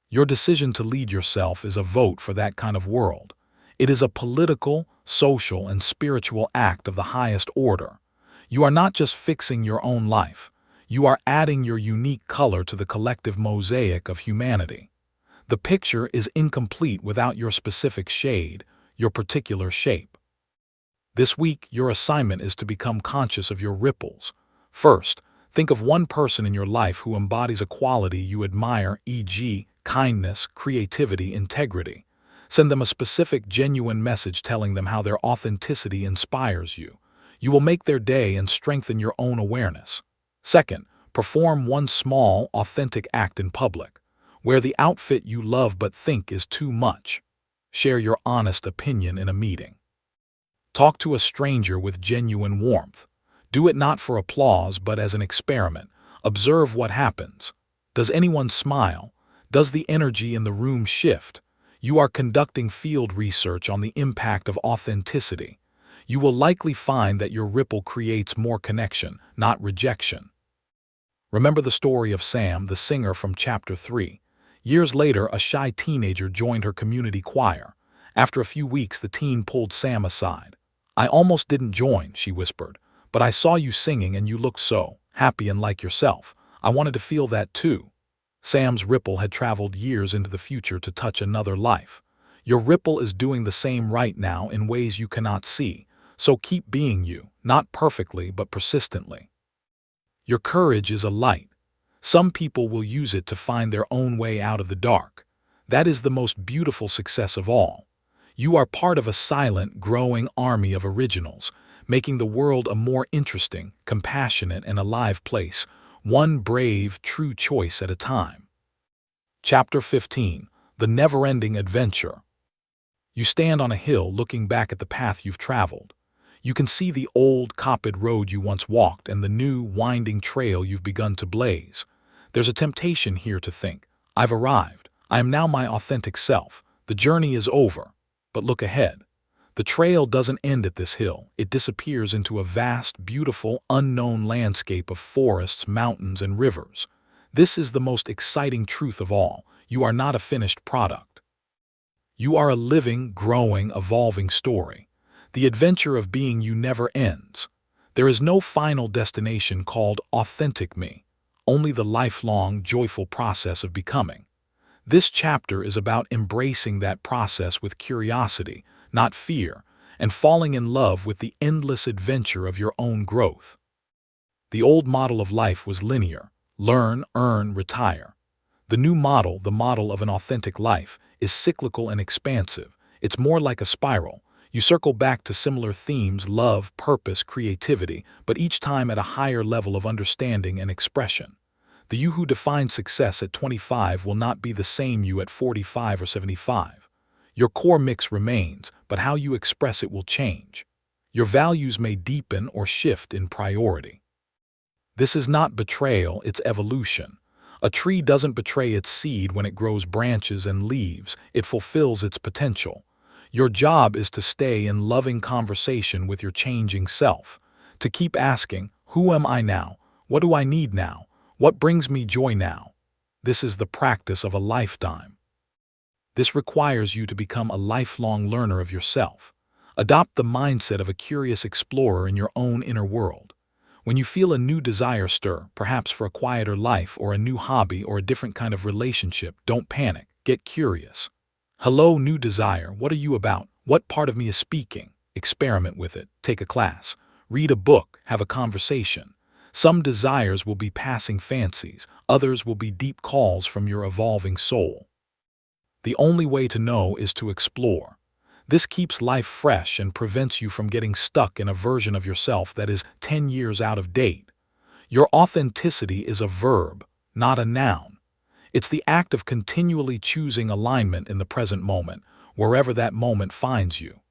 Your decision to lead yourself is a vote for that kind of world. It is a political, social, and spiritual act of the highest order. You are not just fixing your own life. You are adding your unique color to the collective mosaic of humanity. The picture is incomplete without your specific shade, your particular shape. This week, your assignment is to become conscious of your ripples. First, think of one person in your life who embodies a quality you admire, e.g., kindness, creativity, integrity. Send them a specific, genuine message telling them how their authenticity inspires you. You will make their day and strengthen your own awareness. Second, perform one small, authentic act in public. Wear the outfit you love but think is too much. Share your honest opinion in a meeting. Talk to a stranger with genuine warmth. Do it not for applause but as an experiment. Observe what happens. Does anyone smile? Does the energy in the room shift? You are conducting field research on the impact of authenticity. You will likely find that your ripple creates more connection, not rejection. Remember the story of Sam, the singer from Chapter 3. Years later, a shy teenager joined her community choir. After a few weeks, the teen pulled Sam aside. "I almost didn't join," she whispered, "but I saw you singing and you looked so happy and like yourself. I wanted to feel that too." Sam's ripple had traveled years into the future to touch another life. Your ripple is doing the same right now in ways you cannot see, so keep being you, not perfectly but persistently. Your courage is a light. Some people will use it to find their own way out of the dark. That is the most beautiful success of all. You are part of a silent, growing army of originals, making the world a more interesting, compassionate, and alive place, one brave, true choice at a time. Chapter 15. The Never-Ending Adventure. You stand on a hill looking back at the path you've traveled. You can see the old, coppice road you once walked and the new, winding trail you've begun to blaze. There's a temptation here to think, "I've arrived. I am now my authentic self. The journey is over." But look ahead. The trail doesn't end at this hill. It disappears into a vast, beautiful, unknown landscape of forests, mountains, and rivers. This is the most exciting truth of all. You are not a finished product. You are a living, growing, evolving story. The adventure of being you never ends. There is no final destination called authentic me, only the lifelong, joyful process of becoming. This chapter is about embracing that process with curiosity, not fear, and falling in love with the endless adventure of your own growth. The old model of life was linear: learn, earn, retire. The new model, the model of an authentic life, is cyclical and expansive. It's more like a spiral. You circle back to similar themes: love, purpose, creativity, but each time at a higher level of understanding and expression. The you who defined success at 25 will not be the same you at 45 or 75. Your core mix remains, but how you express it will change. Your values may deepen or shift in priority. This is not betrayal, it's evolution. A tree doesn't betray its seed when it grows branches and leaves. It fulfills its potential. Your job is to stay in loving conversation with your changing self, to keep asking, who am I now? What do I need now? What brings me joy now? This is the practice of a lifetime. This requires you to become a lifelong learner of yourself. Adopt the mindset of a curious explorer in your own inner world. When you feel a new desire stir, perhaps for a quieter life or a new hobby or a different kind of relationship, don't panic. Get curious. Hello, new desire. What are you about? What part of me is speaking? Experiment with it. Take a class. Read a book. Have a conversation. Some desires will be passing fancies. Others will be deep calls from your evolving soul. The only way to know is to explore. This keeps life fresh and prevents you from getting stuck in a version of yourself that is 10 years out of date. Your authenticity is a verb, not a noun. It's the act of continually choosing alignment in the present moment, wherever that moment finds you.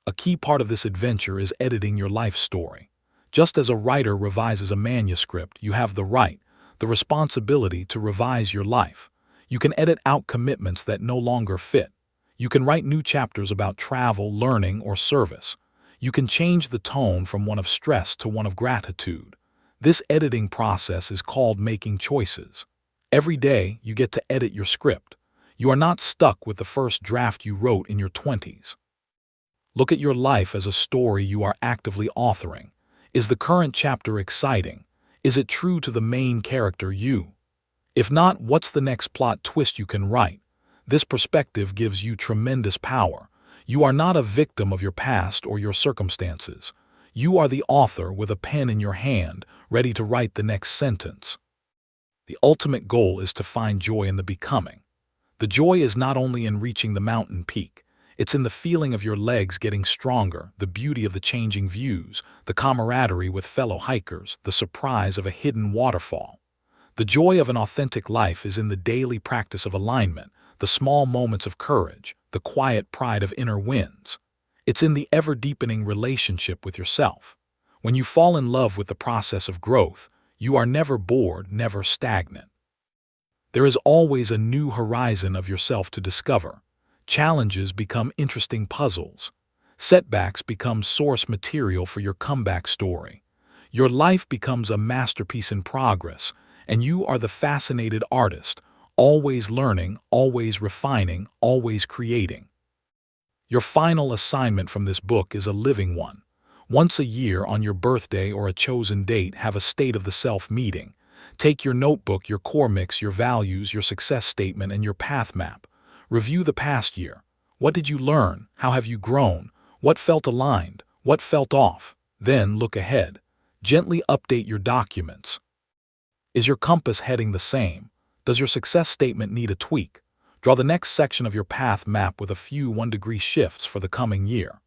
A key part of this adventure is editing your life story. Just as a writer revises a manuscript, you have the right, the responsibility to revise your life. You can edit out commitments that no longer fit. You can write new chapters about travel, learning, or service. You can change the tone from one of stress to one of gratitude. This editing process is called making choices. Every day, you get to edit your script. You are not stuck with the first draft you wrote in your 20s. Look at your life as a story you are actively authoring. Is the current chapter exciting? Is it true to the main character you? If not, what's the next plot twist you can write? This perspective gives you tremendous power. You are not a victim of your past or your circumstances. You are the author with a pen in your hand, ready to write the next sentence. The ultimate goal is to find joy in the becoming. The joy is not only in reaching the mountain peak. It's in the feeling of your legs getting stronger, the beauty of the changing views, the camaraderie with fellow hikers, the surprise of a hidden waterfall. The joy of an authentic life is in the daily practice of alignment, the small moments of courage, the quiet pride of inner wins. It's in the ever-deepening relationship with yourself. When you fall in love with the process of growth, you are never bored, never stagnant. There is always a new horizon of yourself to discover. Challenges become interesting puzzles. Setbacks become source material for your comeback story. Your life becomes a masterpiece in progress, and you are the fascinated artist, always learning, always refining, always creating. Your final assignment from this book is a living one. Once a year, on your birthday or a chosen date, have a state of the self meeting. Take your notebook, your core mix, your values, your success statement, and your path map. Review the past year. What did you learn? How have you grown? What felt aligned? What felt off? Then look ahead. Gently update your documents. Is your compass heading the same? Does your success statement need a tweak? Draw the next section of your path map with a few 1-degree shifts for the coming year.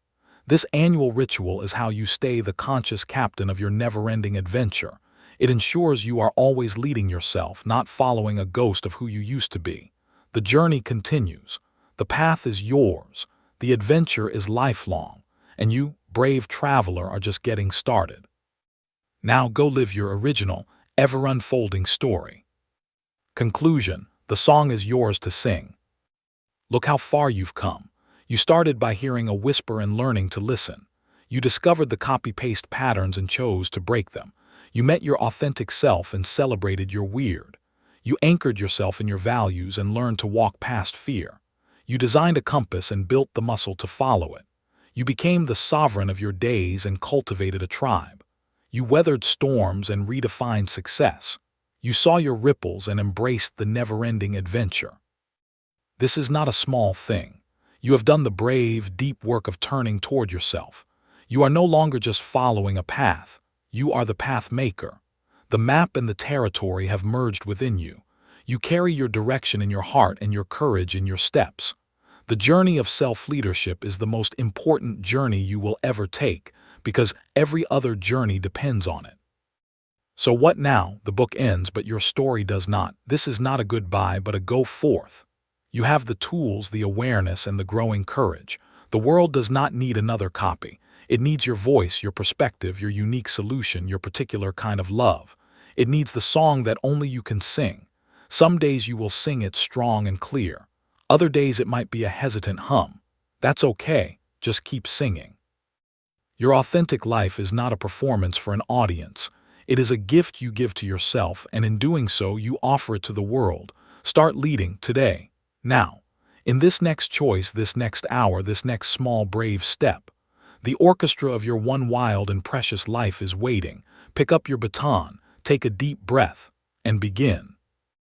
This annual ritual is how you stay the conscious captain of your never-ending adventure. It ensures you are always leading yourself, not following a ghost of who you used to be. The journey continues. The path is yours. The adventure is lifelong. And you, brave traveler, are just getting started. Now go live your original, ever-unfolding story. Conclusion: the song is yours to sing. Look how far you've come. You started by hearing a whisper and learning to listen. You discovered the copy-paste patterns and chose to break them. You met your authentic self and celebrated your weird. You anchored yourself in your values and learned to walk past fear. You designed a compass and built the muscle to follow it. You became the sovereign of your days and cultivated a tribe. You weathered storms and redefined success. You saw your ripples and embraced the never-ending adventure. This is not a small thing. You have done the brave, deep work of turning toward yourself. You are no longer just following a path. You are the path maker. The map and the territory have merged within you. You carry your direction in your heart and your courage in your steps. The journey of self-leadership is the most important journey you will ever take, because every other journey depends on it. So what now? The book ends, but your story does not. This is not a goodbye, but a go forth. You have the tools, the awareness, and the growing courage. The world does not need another copy. It needs your voice, your perspective, your unique solution, your particular kind of love. It needs the song that only you can sing. Some days you will sing it strong and clear. Other days it might be a hesitant hum. That's okay. Just keep singing. Your authentic life is not a performance for an audience. It is a gift you give to yourself, and in doing so, you offer it to the world. Start leading today. Now, in this next choice, this next hour, this next small brave step, the orchestra of your one wild and precious life is waiting. Pick up your baton, take a deep breath, and begin.